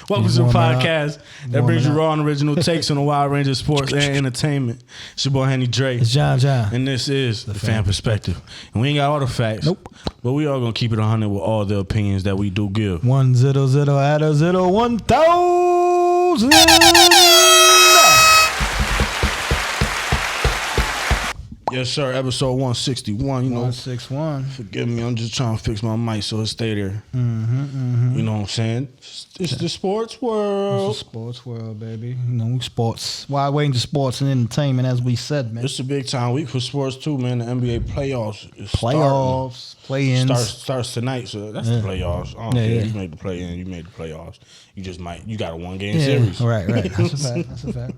Welcome to the podcast that brings you raw and original takes on a wide range of sports and entertainment. It's your boy, Henny Dre. It's John. And this is the Pham Perspective. And we ain't got all the facts. Nope. But we are going to keep it 100 with all the opinions that we do give. 100 at a 1,000. Yes, sir. Episode 161. You know, 161. Forgive me. I'm just trying to fix my mic so it stay there. You know what I'm saying? It's the sports world. It's the sports world, baby. You know, sports. Wide range of sports and entertainment, as we said, man. It's a big time week for sports, too, man. The NBA playoffs is Playoffs, play-ins. Starts tonight, so that's the playoffs. I don't care. You made the play-in, you made the playoffs. You just you got a one-game series. Right. That's a fact.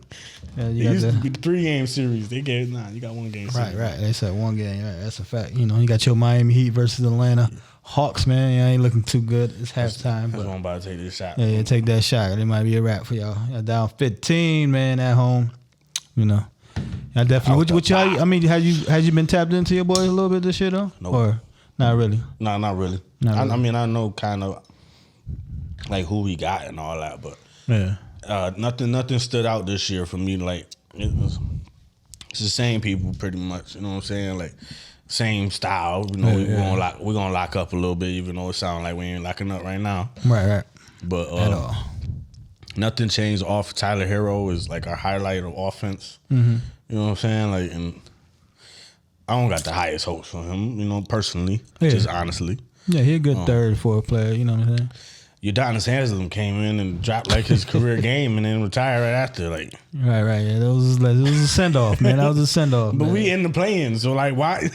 Yeah, it used to be the 3-game series. They gave you got one-game series. Right. They said one game. Right, that's a fact. You know, you got your Miami Heat versus Atlanta Hawks, man. You ain't looking too good. It's halftime. That's one about to take this shot. Yeah, take that shot. It might be a wrap for y'all. Y'all down 15, man, at home. You know, I definitely. What y'all? I mean, has you been tapped into your boys a little bit this year though? Nope. Or not really? No, not really. I mean, I know kind of like who we got and all that, but nothing stood out this year for me. Like it's the same people pretty much. You know what I'm saying? Like same style. You know, we're gonna lock up a little bit, even though it sounds like we ain't locking up right now. Right. But at all. Nothing changed off. Tyler Hero is like our highlight of offense. You know what I'm saying? Like, and I don't got the highest hopes for him, you know, personally, just honestly. Yeah, he a good third, fourth player, you know what I'm saying? Udonis Haslem came in and dropped like his career game and then retired right after. Like, right. Yeah, that was a send off, man. That was a send off. But we in the play-in, so like, why?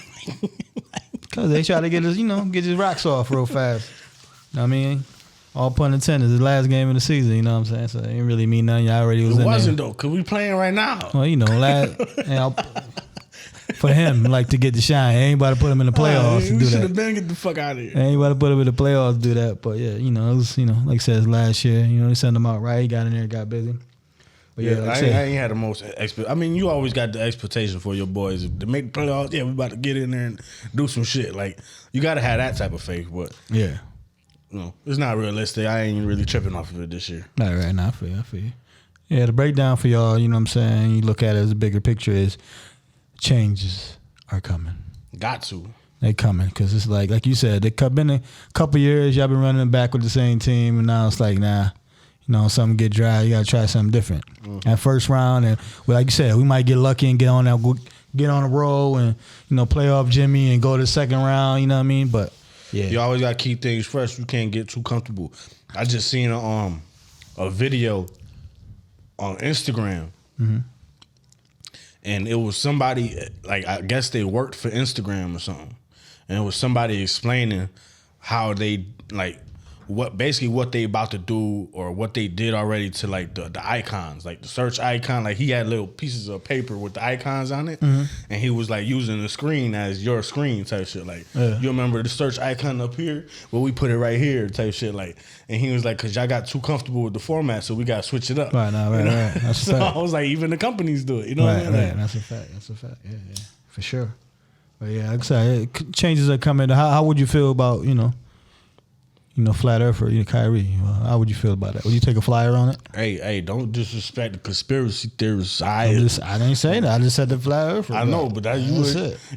Because they try to get his rocks off real fast. I mean, all pun intended, the last game of the season. You know what I'm saying? So it didn't really mean nothing. Y'all already was in there. It wasn't though, cause we playing right now. Well, you know, for him, like to get the shine, ain't about to put him in the playoffs and do that. Should have been get the fuck out of here. Ain't about to put him in the playoffs to do that. But yeah, you know, it was, you know, like I said last year, you know, they sent him out right. He got in there, got busy. But yeah, like I ain't had the most I mean, you always got the expectation for your boys to make the playoffs. Yeah, we about to get in there and do some shit. Like you got to have that type of faith. But yeah, you know, it's not realistic. I ain't really tripping off of it this year. Right. Nah, I feel you. Yeah, the breakdown for y'all, you know what I'm saying? You look at it as a bigger picture is changes are coming. Got to. They coming because it's like you said, they've been a couple years, y'all been running back with the same team, and now it's like, nah, you know, something get dry, you got to try something different. That first round, and like you said, we might get lucky and get on a roll and, you know, play off Jimmy and go to the second round, you know what I mean? But yeah. You always got to keep things fresh. You can't get too comfortable. I just seen a video on Instagram. And it was somebody, like, I guess they worked for Instagram or something. And it was somebody explaining how they, like, what they about to do or what they did already to, like, the icons. Like, the search icon, like, he had little pieces of paper with the icons on it. And he was, like, using the screen as your screen type shit. Like, you remember the search icon up here? Well, we put it right here type shit. Like, and he was like, because y'all got too comfortable with the format, so we got to switch it up. Right. That's so I was like, even the companies do it. You know what I mean? Right. That's a fact. Yeah. For sure. But yeah, like I said, changes are coming. How would you feel about, you know, flat earther, Kyrie? How would you feel about that? Would you take a flyer on it? Hey, don't disrespect the conspiracy theorists. I didn't say that. I just said the flat earther. I know, but that's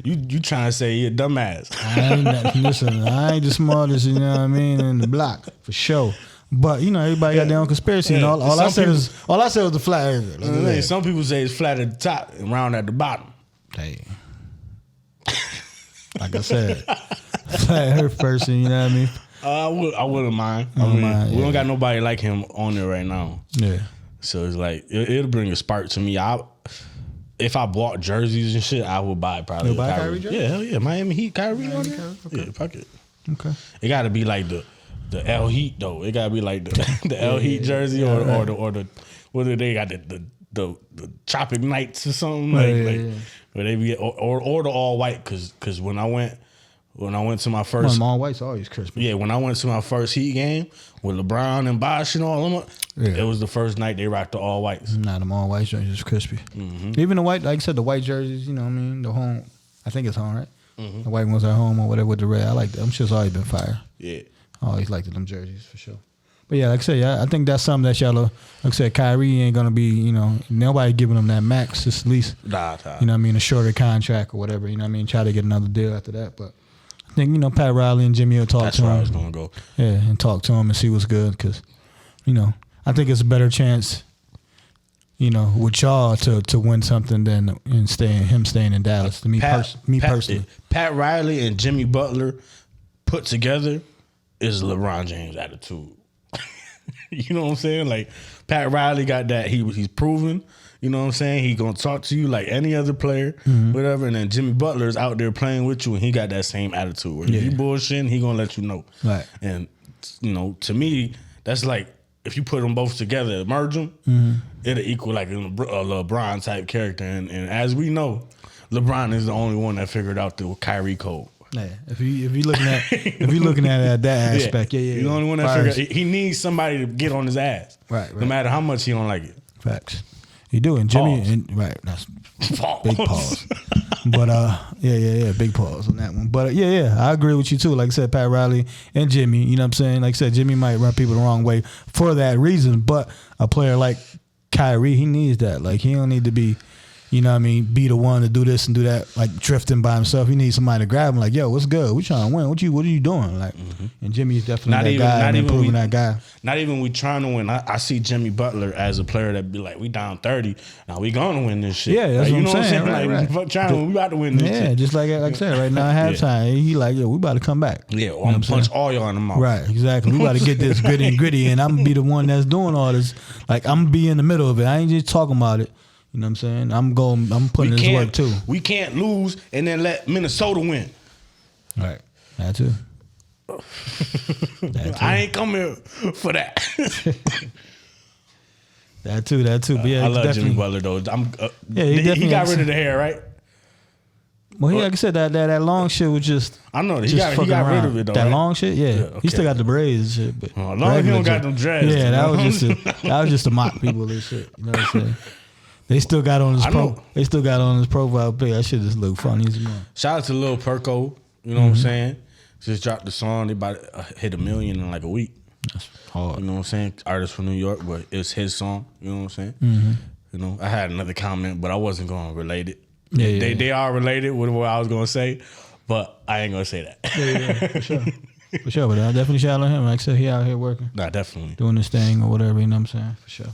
you trying to say you're a dumbass. I ain't the smartest, you know what I mean, in the block, for sure. But, you know, everybody got their own conspiracy. And all I said was the flat earther. Some people say it's flat at the top and round at the bottom. Hey. Like I said, flat earth person, you know what I mean? I wouldn't mind. We don't got nobody like him on there right now. Yeah. So it's like it'll bring a spark to me. If I bought jerseys and shit, I would buy probably. You'll buy Kyrie jersey? Yeah, hell yeah. Miami Heat, Kyrie on there. Okay. Yeah, fuck it. Okay. It got to be like the L Heat though. It got to be like the L Heat jersey or the whether they got the Tropic Nights or something where they be or the all white because when I went to my first... all white's always crispy. Yeah, when I went to my first Heat game with LeBron and Bosh and all of them, it was the first night they rocked the all whites. Nah, them all white jerseys is crispy. Even the white, like I said, the white jerseys, you know what I mean? The home, I think it's home, right? The white ones at home or whatever with the red. I like them. I'm sure it's always been fire. Yeah. I always liked them jerseys for sure. But yeah, like I said, yeah, I think that's something that y'all, like I said, Kyrie ain't gonna be, nobody giving him that max. Just at least, a shorter contract or whatever. Try to get another deal after that. But I think Pat Riley and Jimmy will talk to him. That's where I was gonna go. Yeah, and talk to him and see what's good because, I think it's a better chance, with y'all to win something than him staying in Dallas. To me, personally, Pat Riley and Jimmy Butler put together is LeBron James' attitude. You know what I'm saying? Like Pat Riley got that. He's proven. You know what I'm saying? He gonna talk to you like any other player, whatever. And then Jimmy Butler's out there playing with you, and he got that same attitude. Where if you bullshitting, he gonna let you know. Right. And to me, that's like if you put them both together, merge them, it'll equal like a LeBron type character. And as we know, LeBron is the only one that figured out the Kyrie code. Yeah, if you looking at that aspect, yeah. He's the only one that figured out. He needs somebody to get on his ass, right. No matter how much he don't like it. Facts. You do, and Jimmy, that's big pause. But big pause on that one. But I agree with you too. Like I said, Pat Riley and Jimmy. You know what I'm saying? Like I said, Jimmy might run people the wrong way for that reason. But a player like Kyrie, he needs that. Like he don't need to be. Be the one to do this and do that, like drifting by himself. He needs somebody to grab him, like, yo, what's good? We trying to win. What are you doing? Like, and Jimmy's definitely that guy. Not even we trying to win. I see Jimmy Butler as a player that be like, we down 30. Now we gonna win this shit. Yeah, that's like, what I'm saying. Like, fuck trying to win. We about to win this shit. Yeah, just like I said, right now at halftime, he like, yo, we about to come back. Yeah, I'm gonna punch all y'all in the mouth. Right, exactly. We about to get this gritty, and I'm gonna be the one that's doing all this. Like, I'm gonna be in the middle of it. I ain't just talking about it. You know what I'm saying? I'm putting this work too. We can't lose and then let Minnesota win. Right. That too. I ain't come here for that. That too. But yeah, I love Jimmy Butler though. He got rid of the hair, right? Well, like I said, that long shit was just. I know he got rid of it though. That long shit, yeah. Okay. He still got the braids and shit, but as long as he don't got them dreads. Yeah, that was just to mock people and shit. You know what I'm saying? They still got on his profile pic. That shit just look funny as well. Shout out to Lil Perko. You know what I'm saying? Just dropped the song. They about to hit 1 million in like a week. That's hard. You know what I'm saying? Artist from New York, but it's his song. You know what I'm saying? I had another comment, but I wasn't going to relate it. Yeah, they are related with what I was going to say, but I ain't going to say that. Yeah, for sure. For sure, but I definitely shout out to him. Like I said, he out here working. Nah, definitely. Doing this thing or whatever, you know what I'm saying? For sure.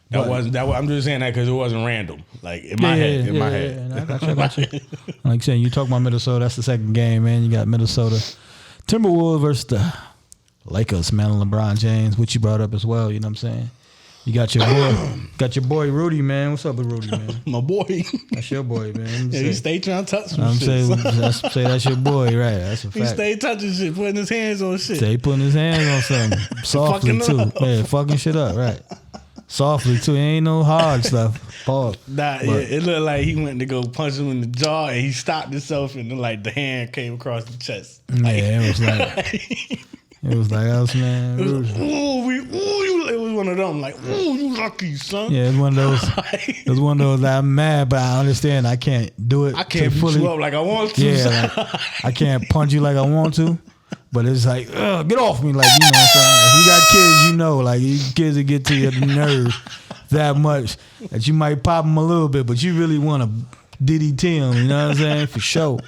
I'm just saying that because it wasn't random. Like in my head. Yeah, I got you. Like saying you talk about Minnesota, that's the second game, man. You got Minnesota Timberwolves versus the Lakers, man. LeBron James, which you brought up as well. You know what I'm saying? You got your boy Rudy, man. What's up with Rudy, man? My boy. That's your boy, man. He stay trying to touch some I'm shit. Say that's your boy, right? That's a fact. He stay touching shit, putting his hands on shit. Stay putting his hands on something. Softly too. Yeah, fucking shit up, right. Softly too. It ain't no hard stuff. Pause. It looked like he went to go punch him in the jaw and he stopped himself and then like the hand came across the chest. Yeah, it was like it was like us, man. It was one of them like, ooh, you lucky, son. Yeah, it's one of those. It's one of those. I'm mad, but I understand I can't do it. I can't beat you up like I want to. Yeah, like, I can't punch you like I want to. But it's like, get off me, like, you know what I'm saying? If you got kids, you know, like, these kids that get to your nerves that much that you might pop them a little bit, but you really want to DDT them, you know what I'm saying? For sure.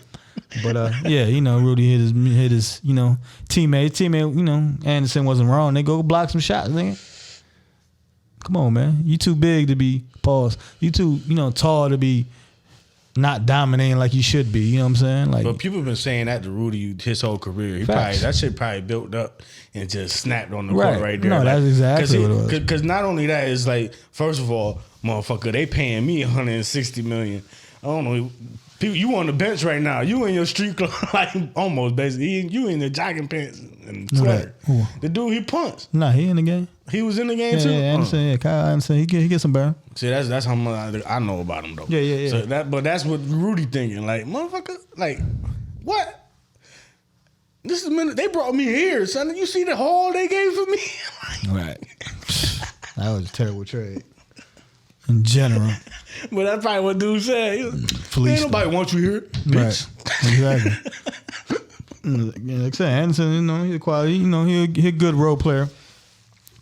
But, Rudy hit his teammate, Anderson wasn't wrong. They go block some shots, nigga. Come on, man. You too big to be, pause. You too, tall to be not dominating like you should be, you know what I'm saying? Like, but people have been saying that to Rudy his whole career. That shit probably built up and just snapped on the court right there. No, that's exactly what it was. Because not only that, it's like, first of all, motherfucker, they paying me $160 million. I don't know. People, you on the bench right now. You in your street clothes, like almost basically. You in the jogging pants and sweater. The dude he punched. Nah, he in the game. He was in the game too. Yeah, Anderson. Kyle Anderson. He get some burn. See, that's how much I know about him though. Yeah. So that's what Rudy thinking. Like, motherfucker, like what? This is a minute. They brought me here, son. You see the haul they gave for me? Right. That was a terrible trade. In general. But that's probably what dude said. Ain't nobody want you here, bitch. Right. Exactly. Like I said, Anderson, he's a quality, he's a good role player.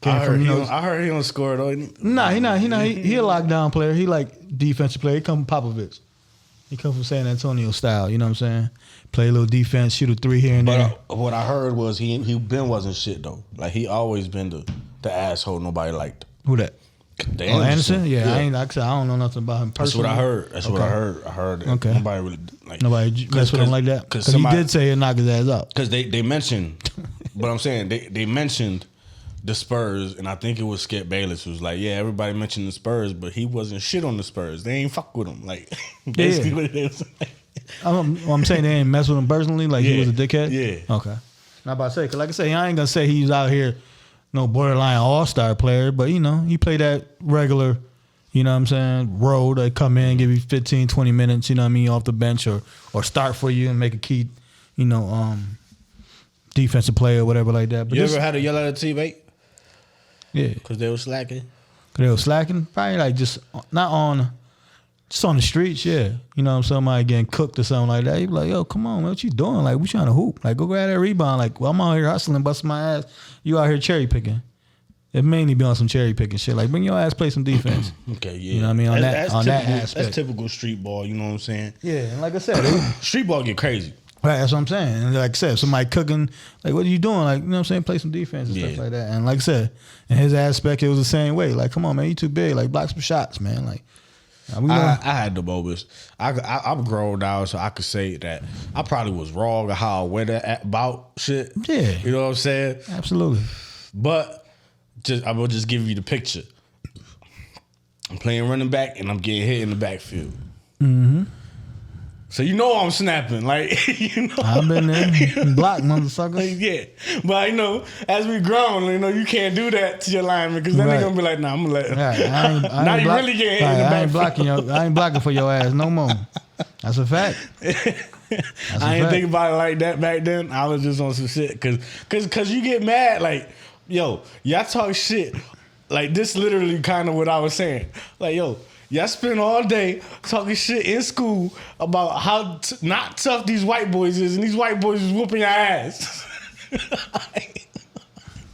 I heard he don't score though. Nah, he not. He a lockdown player. He like defensive player. He come from Popovich. He come from San Antonio style. You know what I'm saying? Play a little defense, shoot a three here and there. But what I heard was he wasn't shit though. Like he always been the asshole nobody liked. Who that? Anderson? Yeah, I don't know nothing about him personally. That's what I heard. I heard that nobody really like. Nobody mess with him like that. Because he did say he'd knock his ass out. Because they mentioned, but I'm saying they mentioned the Spurs, and I think it was Skip Bayless who was like, yeah, everybody mentioned the Spurs, but he wasn't shit on the Spurs. They ain't fuck with him. Like basically what it is. I'm saying they ain't mess with him personally. Like he was a dickhead. Yeah. Okay. Not about to say, because like I say, I ain't gonna say he's out here no borderline all-star player, but you know, he played that regular, you know what I'm saying, role that come in, give you 15, 20 minutes, you know what I mean, off the bench or start for you and make a key, you know, defensive play or whatever like that. But you ever had to yell at a teammate? Yeah. Because they were slacking? Probably like just on the streets, yeah. You know, somebody getting cooked or something like that. You be like, yo, come on, man, what you doing? Like, we trying to hoop. Like, go grab that rebound. Like, well, I'm out here hustling, busting my ass. You out here cherry picking. It mainly be on some cherry picking shit. Like, bring your ass, play some defense. Okay, yeah. You know what I mean? On that aspect. That's typical street ball, you know what I'm saying? Yeah, and like I said, street ball get crazy. Right, that's what I'm saying. And like I said, somebody cooking, like, what are you doing? Like, you know what I'm saying? Play some defense and stuff like that. And like I said, in his aspect, it was the same way. Like, come on, man, you too big. Like, block some shots, man. Like, I had the moments. I'm grown now, so I could say that I probably was wrong of how I went about shit. Yeah. You know what I'm saying? Absolutely. But I will just give you the picture. I'm playing running back, and I'm getting hit in the backfield. Mm-hmm. So you know I'm snapping, like you know. I've been there, block motherfucker. Yeah, but you know, as we grown, you know, you can't do that to your lineman because then they're gonna be like, "Nah, I'm gonna let." Now you really getting hit in the backfield. I ain't blocking for your ass no more. That's a fact. I ain't think about it like that back then. I was just on some shit because you get mad like, yo, y'all talk shit like this. Literally, kind of what I was saying. Like, yo. Y'all spend all day talking shit in school about how not tough these white boys is, and these white boys is whooping your ass.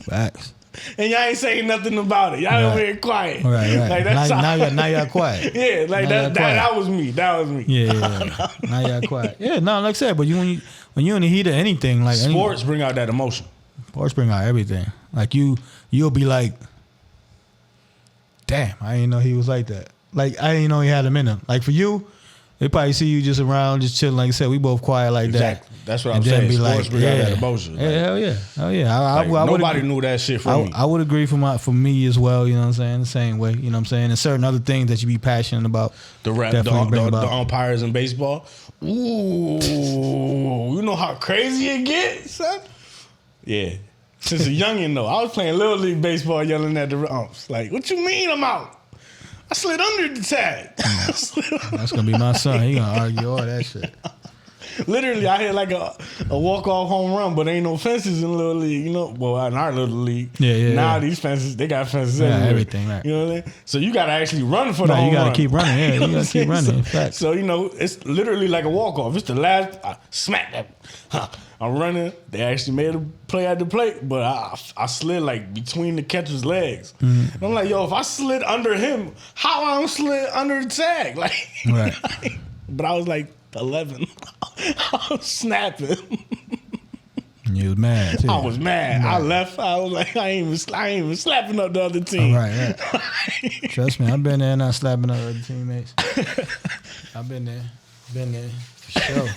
Facts. And y'all ain't saying nothing about it. Y'all over here quiet. Right. Like, that's now y'all quiet. Yeah, like that was me. That was me. Yeah. Now y'all quiet. Yeah, no, like I said, but when you in the heat of anything, like sports bring out that emotion. Sports bring out everything. Like you'll be like, damn, I didn't know he was like that. Like, I didn't know he had him in him. Like, for you, they probably see you just around, just chilling. Like I said, we both quiet like that. That's what I'm saying. Be sports like, bring out that emotion. Like, hell yeah. I nobody knew that shit from me. I would agree for me as well, you know what I'm saying? The same way, you know what I'm saying? And certain other things that you be passionate about. The umpires in baseball. Ooh, you know how crazy it gets, son? Yeah. Since a youngin' though. I was playing Little League Baseball yelling at the umps. Like, what you mean I'm out? I slid under the tag. That's gonna be my son. He gonna argue all that shit. Literally, I hit like a walk-off home run, but ain't no fences in Little League, you know. Well, in our Little League. Yeah. Now these fences, they got fences everywhere. Everything, right. You know what I mean? So you gotta actually run for the home run. You gotta keep running, yeah. You gotta keep running. So, you know, it's literally like a walk-off. It's the last, smack that. I'm running. They actually made a play at the plate, but I slid like between the catcher's legs. Mm-hmm. And I'm like, yo, if I slid under him, how I don't slid under the tag? Like, right. But I was like 11. I was snapping. You was mad too. I was mad. I left. I was like, I ain't even slapping up the other team. Right. Trust me, I've been there not slapping up other teammates. I've been there. For sure.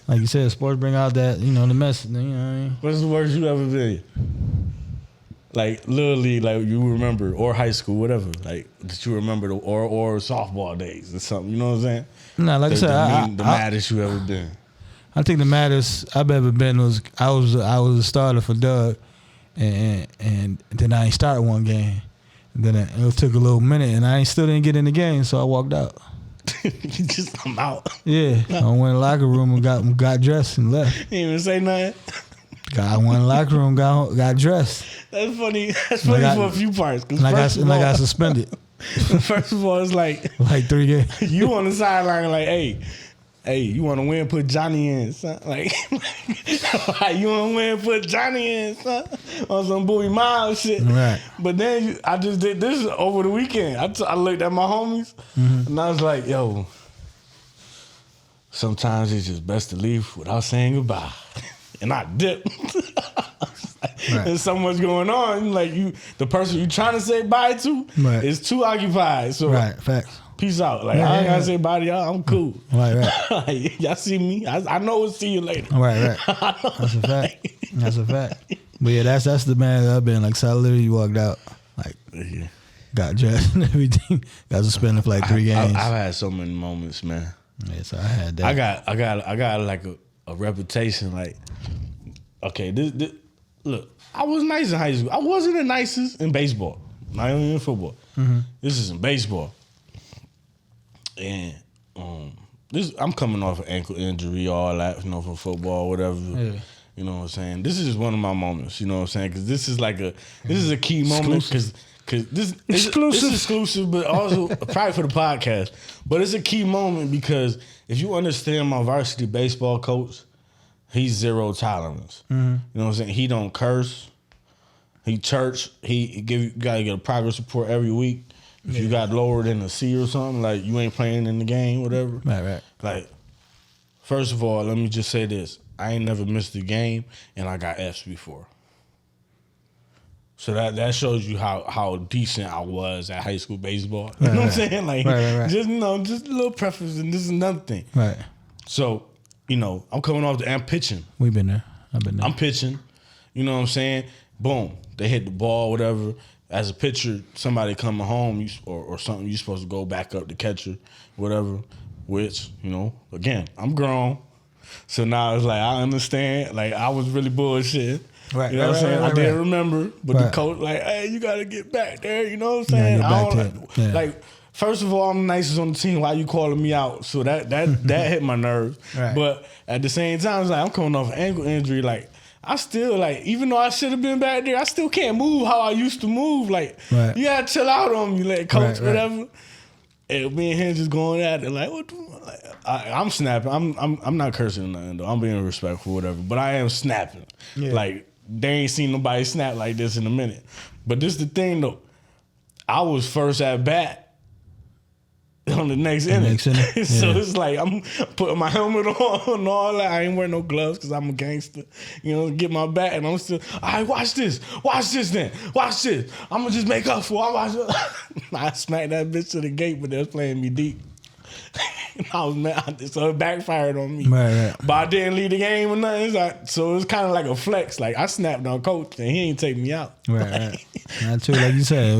Like you said, sports bring out that, you know, the message. You know what I mean? What's the worst you ever been? Like literally, like you remember, or high school, whatever. Like that you remember, or softball days or something. You know what I'm saying? Nah, like I said, the maddest you ever been. I think the maddest I've ever been was I was a starter for Doug, and then I ain't started one game. And then it took a little minute, and I still didn't get in the game, so I walked out. I'm out. Yeah, I went in the locker room and got dressed and left. You didn't even say nothing. I went in the locker room, got dressed. That's funny. That's funny for a few parts. And I got suspended. First of all, it's like 3 games. You on the sideline like, hey, Hey, you want to win? Put Johnny in, son. Like, you want to win? Put Johnny in, son. On some Bowie Miles shit. Right. But then I just did this over the weekend. I looked at my homies and I was like, yo, sometimes it's just best to leave without saying goodbye. And I dipped. Right. There's so much going on. Like the person you trying to say bye to is too occupied. So facts. Peace out. Like I ain't gotta say bye to y'all. I'm cool. Right. Like, y'all see me. I know we'll see you later. Right. That's a fact. That's a fact. But yeah, that's the man that I've been like. So I literally walked out, like, got dressed and everything. Got suspended for like 3 games. I've had so many moments, man. Yeah, so I had that. I got like a reputation. Like, okay, this look, I was nice in high school. I wasn't the nicest in baseball. Not even in football. This is in baseball. And I'm coming off an ankle injury, all that, you know, for football, whatever. Yeah. You know what I'm saying? This is one of my moments, you know what I'm saying? Because this is a key moment. Because this is exclusive, but also probably for the podcast. But it's a key moment because if you understand my varsity baseball coach, he's zero tolerance. You know what I'm saying? He don't curse. He church. You gotta get a progress report every week. If you got lower than a C or something, like you ain't playing in the game, whatever. Right. Like, first of all, let me just say this. I ain't never missed a game, and I got Fs before. So that shows you how decent I was at high school baseball. You know what I'm saying? Like, just just a little preference, and this is another thing. Right. So, I'm coming off I'm pitching. We've been there. I've been there. I'm pitching. You know what I'm saying? Boom. They hit the ball, whatever. As a pitcher, somebody coming home or something, you're supposed to go back up the catcher, whatever. Which, again, I'm grown. So now it's like, I understand. Like, I was really bullshit. Right. You know what I'm saying? I didn't remember. But the coach, like, hey, you got to get back there. You know what I'm saying? Like, first of all, I'm the nicest on the team. Why you calling me out? So that hit my nerves. Right. But at the same time, it's like, I'm coming off an ankle injury. Like, I still, like, even though I should have been back there, I still can't move how I used to move. Like, you gotta chill out on me, like, coach, whatever. And me and him just going at it, like, what the like, I'm snapping. I'm not cursing or nothing, though. I'm being respectful, whatever. But I am snapping. Yeah. Like, they ain't seen nobody snap like this in a minute. But this the thing, though. I was first at bat on the next inning. So it's like I'm putting my helmet on and all that. I ain't wearing no gloves because I'm a gangster. Get my bat and I'm still, all right, watch this then. Watch this. I'm going to just make up for it. I smacked that bitch to the gate, but they was playing me deep. I was mad, so it backfired on me. Right. But I didn't leave the game or nothing. So it was kind of like a flex. Like, I snapped on coach and he ain't take me out. Right. Not too, like you said.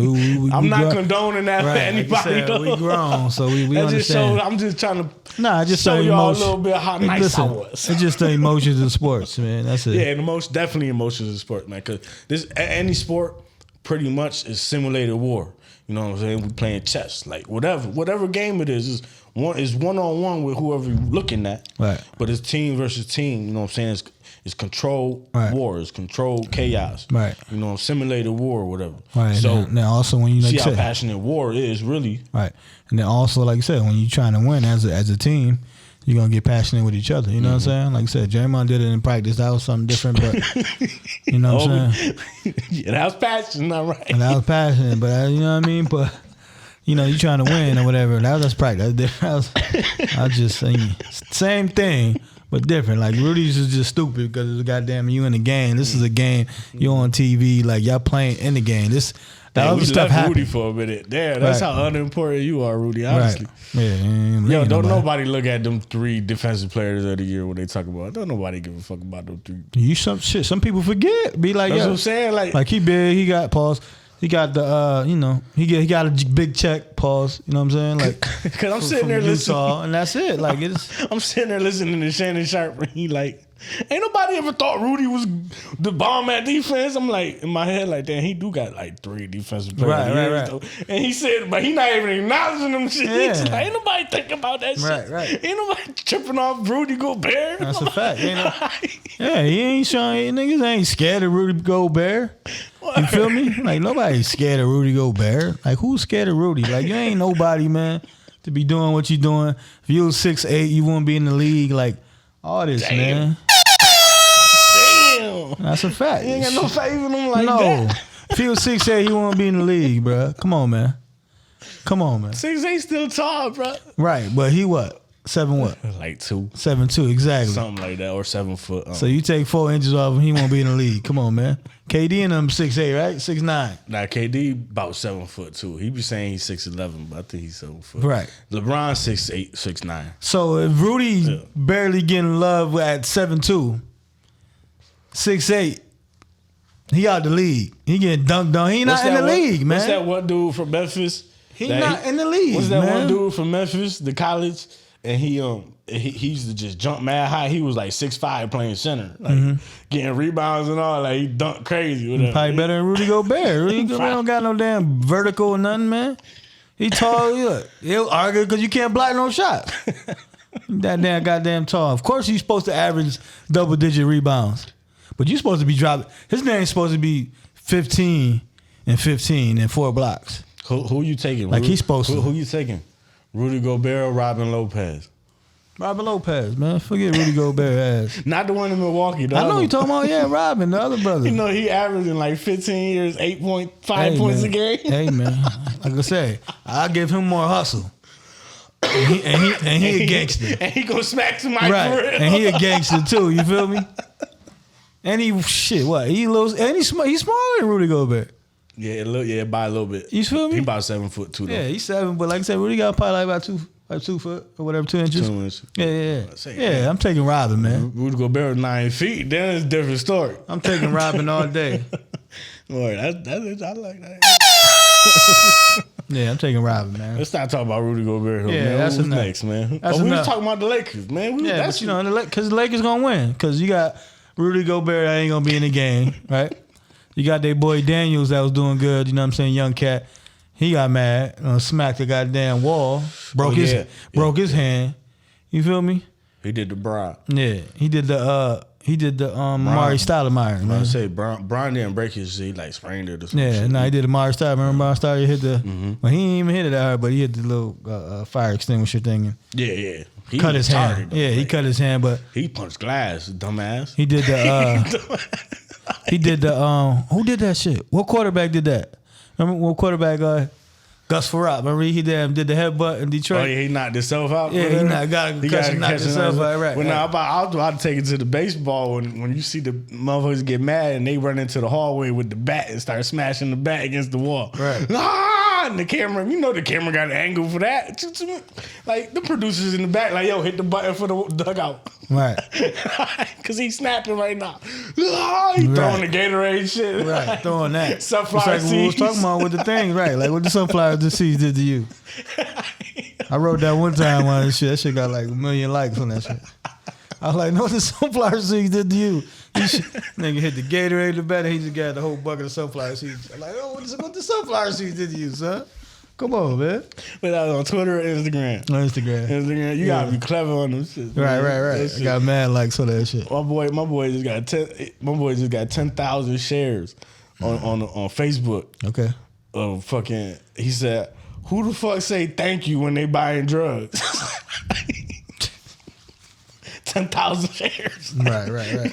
I'm not condoning that for anybody. Like you said, we grown, so we understand. I'm just trying to just show y'all a little bit how nice I was. It's just the emotions of sports, man. That's it. Yeah, definitely emotions of sports, man. Because any sport pretty much is simulated war. You know what I'm saying? We playing chess, like whatever game it is one-on-one with whoever you're looking at. Right. But it's team versus team. You know what I'm saying? It's controlled war. It's controlled chaos. Right. Simulated war or whatever. Right. So now also when you see how passionate war is, really. Right. And then also, like you said, when you're trying to win as a team, you're gonna get passionate with each other. You know what I'm saying? Like I said, Draymond did it in practice. That was something different, but you know what I'm saying? Yeah, that was passionate, not right. And that was passionate, but you know what I mean? But you trying to win or whatever. That was practice. I was just saying same thing, but different. Like Rudy's is just stupid because it's goddamn you in the game. This is a game. You're on TV. Like y'all playing in the game. That other stuff happened. Rudy for a minute. Damn, that's how unimportant you are, Rudy. Honestly. Right. Yeah. Yo, don't nobody look at them 3 defensive players of the year when they talk about. Don't nobody give a fuck about them 3. Some people forget. Be like, that's what I'm saying. Like he big. He got pause. He got the he got a big check. Pause. You know what I'm saying? Like, because I'm sitting there listening, and that's it. Like I'm sitting there listening to Shannon Sharp, and he like. Ain't nobody ever thought Rudy was the bomb at defense. I'm like, in my head, like, damn, he do got like 3 defensive players. Right. And he said, but he not even acknowledging them shit. Yeah. He's like, ain't nobody thinking about that shit. Right. Ain't nobody tripping off Rudy Gobert. That's a fact. Yeah, he ain't showing, niggas ain't scared of Rudy Gobert. You feel me? Like, nobody's scared of Rudy Gobert. Like, who's scared of Rudy? Like, you ain't nobody, man. to be doing what you doing. If you was 6'8", you wouldn't be in the league. Like all this, man. Damn. That's a fact. You ain't got no faith in him like no. that. If he was 6'8", he wouldn't be in the league, bro. Come on, man. 6'8" still tall, bro. Right, but he what? 7 what? Like 2. 7'2", exactly. Something like that, or 7 foot. So you take 4 inches off him, he won't be in the league. Come on, man. KD and them 6'8", right? 6'9". Nah, KD about 7 foot too. He be saying he's 6'11", but I think he's 7 foot. Right. LeBron 6'8", 6'9". So if Rudy's barely getting love at 7'2", 6'8", he out the league. He getting dunked on. He not in the league, man. What's that one dude from Memphis? He not in the league. What's that man. one dude from Memphis, the college? And he used to just jump mad high. He was like 6'5" playing center, like getting rebounds and all. Like he dunked crazy. Whatever. Probably better than Rudy Gobert. Rudy Gobert don't got no damn vertical or nothing, man. He tall. He'll argue because you can't block no shot. That damn goddamn tall. Of course he's supposed to average double-digit rebounds, but you supposed to be dropping. His name's supposed to be 15 and 4 blocks. Who you taking? Like he's supposed to. Who you taking? Rudy Gobert or Robin Lopez? Robin Lopez, man. Forget Rudy Gobert ass. Not the one in Milwaukee. I know you talking about, Robin, the other brother. You know, he averaging like 15 years, 8.5 points a game. Hey, man. Like I say, I'll give him more hustle. And he a gangster. And he gonna smack somebody right. for real. And he a gangster too, you feel me? And he, he's smaller than Rudy Gobert. Yeah, by a little bit. You feel me? He about 7 foot 2 though. Yeah, he's 7, but like I said, Rudy got probably like about 2 foot or whatever, 2 inches. 2 inches. Yeah, I'm taking Robin, man. Rudy Gobert 9 feet. Then it's a different story. I'm taking Robin all day. Boy, I like that. Yeah, I'm taking Robin, man. Let's not talk about Rudy Gobert, yeah, man. That's Who's enough. next, man? That's we enough. was talking about the Lakers, man. But because the Lakers gonna win. Because you got Rudy Gobert that ain't gonna be in the game, right? You got their boy Daniels that was doing good, you know what I'm saying, young cat. He got mad, smacked the goddamn wall, broke his hand. You feel me? He did the Bron. Yeah, he did the Amari Stoudemire. Man. I say Bron didn't break his shit, he like sprained it or something. Yeah, no, he did Amari Stoudemire. Remember Amari Stoudemire hit the well, he didn't even hit it at her, but he hit the little fire extinguisher thing and He cut his hand. Though, he cut his hand, but he punched glass, dumbass. He did the who did that shit? What quarterback did that? Remember what quarterback Gus Farrat, remember he did the headbutt in Detroit? Oh yeah, he knocked himself out. Yeah, he got himself out. Right. Well, now I was about to take it to the baseball when you see the motherfuckers get mad and they run into the hallway with the bat and start smashing the bat against the wall. Right. And the camera, the camera got an angle for that. Like the producers in the back, like, yo, hit the button for the dugout. Right. Because he's snapping right now. He throwing the Gatorade shit. Right, throwing that. Sunflower it's like seeds. we was talking about with the things, right? Like what the sunflower seeds did to you. I wrote that one time on this shit. That shit got like 1 million likes on that shit. I was like, no, what the sunflower seeds did to you? Nigga hit the Gatorade the better. He just got the whole bucket of sunflower seeds. I'm like, oh, what the sunflower seeds did to you, son? Come on, man. But that was on Twitter or Instagram? On Instagram. You gotta be clever on them shit. Right. I got mad likes on that shit. My boy just got 10,000 shares on Facebook. Okay. Fucking, he said, who the fuck say thank you when they buying drugs? 10,000 shares. Right.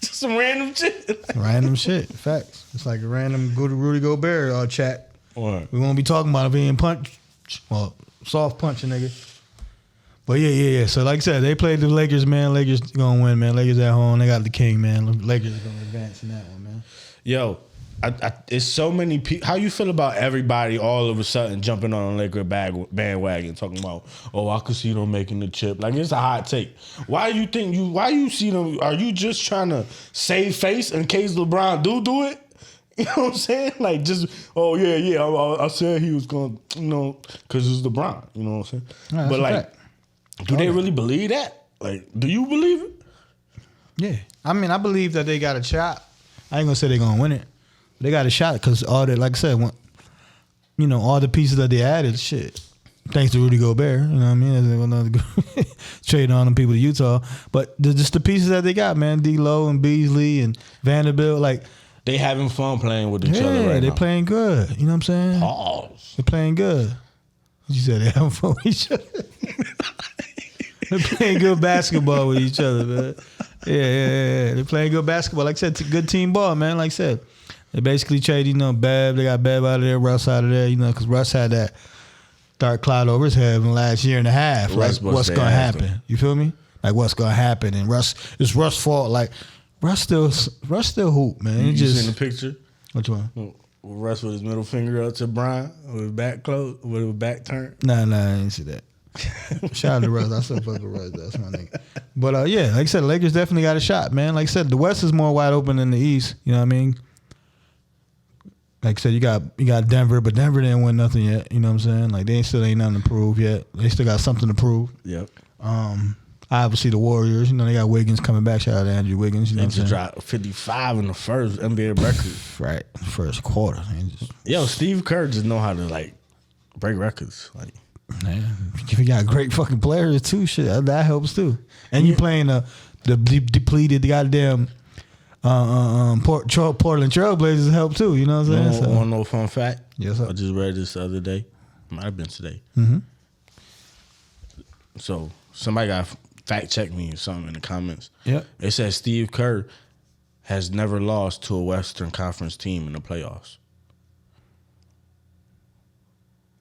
Just some random shit. Random shit. Facts. It's like a random Rudy Gobert chat. What? We won't be talking about it being soft punching, nigga. But yeah. So like I said, they played the Lakers, man. Lakers gonna win, man. Lakers at home. They got the king, man. Lakers are gonna advance in that one, man. Yo, it's so many people. How you feel about everybody all of a sudden jumping on a Laker bandwagon, talking about, I could see them making the chip. Like, it's a hot take. Why you see them? Are you just trying to save face in case LeBron do it? You know what I'm saying? Like, just, I said he was going to, because it's LeBron. You know what I'm saying? No, but, like, do they really believe that? Like, do you believe it? Yeah. I mean, I believe that they got a shot. I ain't going to say they're going to win it. They got a shot because all that, like I said, all the pieces that they added, shit. Thanks to Rudy Gobert, you know what I mean? Trading on them people to Utah. But just the pieces that they got, man. D-Lo and Beasley and Vanderbilt, like, they having fun playing with each other right now. They're playing good. You know what I'm saying? Pause. They're playing good. You said they having fun with each other. They're playing good basketball with each other, man. Yeah. They're playing good basketball. Like I said, it's a good team ball, man. Like I said, they basically traded, Bev. They got Bev out of there, Russ out of there, because Russ had that dark cloud over his head in the last year and a half. Russ like, what's going to happen? You feel me? Like, what's going to happen? And it's Russ' fault. Like, Russ still hoop, man. You just seen the picture? Which one? Russ with his middle finger up to Brian with his back closed, with his back turned. Nah, I didn't see that. Shout out to Russ. I still fuck with Russ. That's my nigga. But yeah, like I said, the Lakers definitely got a shot, man. Like I said, the West is more wide open than the East. You know what I mean? Like I said, you got Denver, but Denver didn't win nothing yet. You know what I'm saying? Like they still ain't nothing to prove yet. They still got something to prove. Yep. Obviously the Warriors. They got Wiggins coming back. Shout out to Andrew Wiggins. You know They what I'm just saying? dropped 55 in the first NBA record. Right, first quarter. Yo, Steve Kerr just know how to like break records. Like, man, if you got great fucking players too, shit, that helps too. And you playing the depleted goddamn Portland Trailblazers help too. You know what I'm saying? Want to know a fun fact? Yes, sir. I just read this the other day. Might have been today. Mm-hmm. So somebody got fact check me or something in the comments. Yeah. It says Steve Kerr has never lost to a Western Conference team in the playoffs.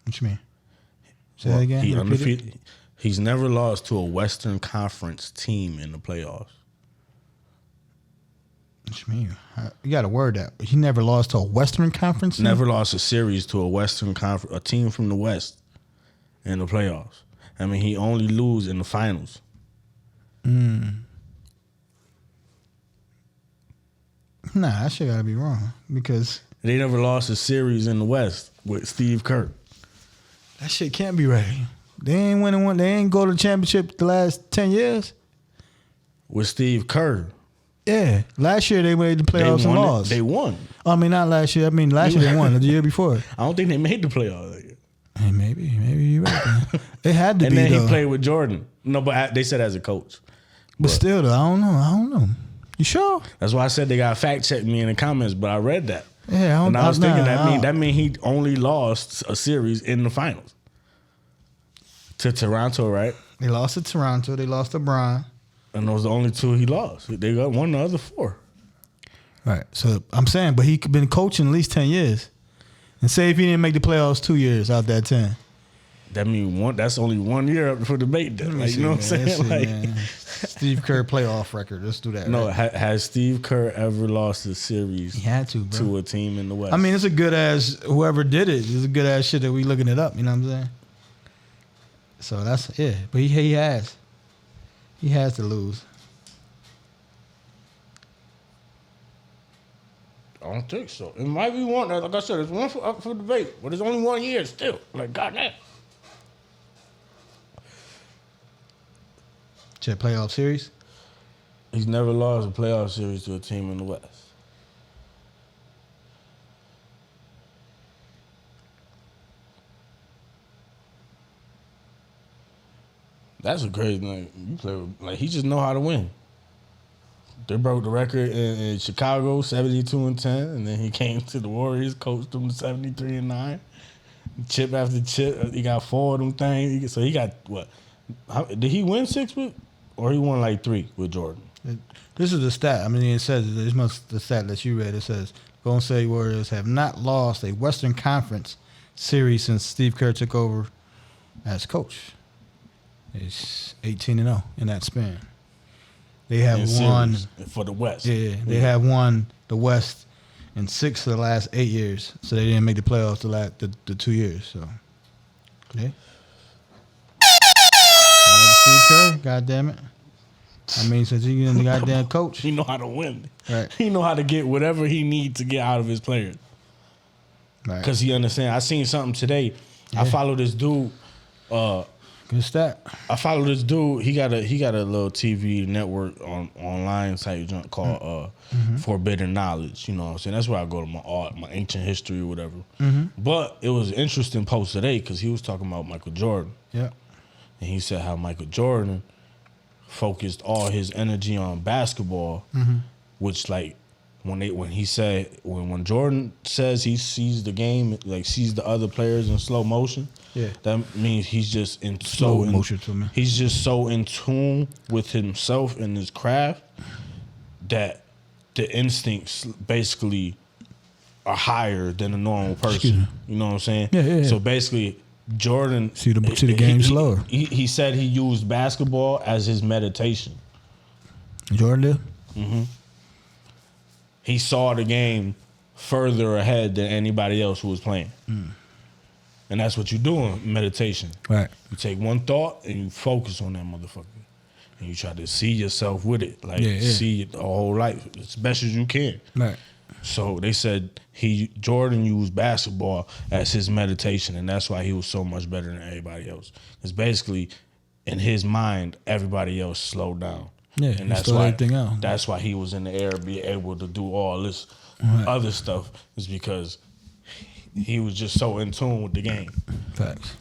What you mean? Say that again. He undefeated. He's never lost to a Western Conference team in the playoffs. What you mean? You got to word that. He never lost to a Western Conference team? Never lost a series to a Western Conference, a team from the West in the playoffs. I mean, he only lose in the finals. Nah, that shit got to be wrong because They never lost a series in the West with Steve Kerr. that shit can't be right. They ain't winning one. They ain't go to the championship the last 10 years. With Steve Kerr. Yeah. Last year they made the playoffs and lost. They won. I mean, not last year. I mean, last year they won. The year before. I don't think they made the playoffs. Hey, maybe you're right. Man. It had to And be, then though. he played with Jordan. No, but they said as a coach. But still, though, I don't know. You sure? That's why I said they got fact check me in the comments, but I read that. Yeah, and I was thinking that mean he only lost a series in the finals. To Toronto, right? They lost to Toronto. They lost to Bron. And those are the only two he lost. They got one of the other four. Right. So I'm saying, but he been coaching at least 10 years. And say if he didn't make the playoffs 2 years out that 10. That mean that's only 1 year up for debate. Like, you know what I'm saying? Like, Steve Kerr playoff record. Let's do that. No, right? has Steve Kerr ever lost a series He had to, bro. to a team in the West? I mean, it's a good ass, whoever did it, it's a good ass shit that we looking it up. You know what I'm saying? So that's, yeah. But he has. He has to lose. I don't think so. It might be one. Like I said, it's one up for debate, but it's only 1 year still. Like, goddamn. Check playoff series. He's never lost a playoff series to a team in the West. That's a crazy thing. You play with, like, he just know how to win. They broke the record in Chicago, 72-10, and then he came to the Warriors, coached them to 73-9. Chip after chip, he got 4 of them things. So he got what? Did he win 6 with, or he won like 3 with Jordan? This is the stat. I mean, it says this must the stat that you read. It says Golden State Warriors have not lost a Western Conference series since Steve Kerr took over as coach. It's 18-0 in that span. They have won for the West. Yeah, they have won the West in 6 of the last 8 years. So they didn't make the playoffs the 2 years. So, okay. Steve Kerr, goddamn it. I mean, since he's the goddamn coach, he know how to win. Right. He know how to get whatever he needs to get out of his players. Right. Because he understand. I seen something today. Yeah. I follow this dude. Good stat. I follow this dude. He got a little TV network online site called Forbidden Knowledge. You know what I'm saying? That's where I go to my art, my ancient history or whatever. Mm-hmm. But it was an interesting post today because he was talking about Michael Jordan. Yeah. And he said how Michael Jordan focused all his energy on basketball, which like when he said when Jordan says he sees the game, like sees the other players in slow motion, that means he's just in slow motion to me. He's just so in tune with himself and his craft that the instincts basically are higher than a normal person. You know what I'm saying? Yeah. So basically, Jordan see the game slower. He said he used basketball as his meditation. Jordan did? Mm-hmm. He saw the game further ahead than anybody else who was playing. And that's what you do in meditation. Right. You take one thought and you focus on that motherfucker. And you try to see yourself with it. Like, see it the whole life as best as you can. Right. So they said Jordan used basketball as his meditation, and that's why he was so much better than everybody else. Because basically, in his mind, everybody else slowed down. Yeah, and that's why he was in the air, be able to do all this other stuff, is because he was just so in tune with the game. Facts.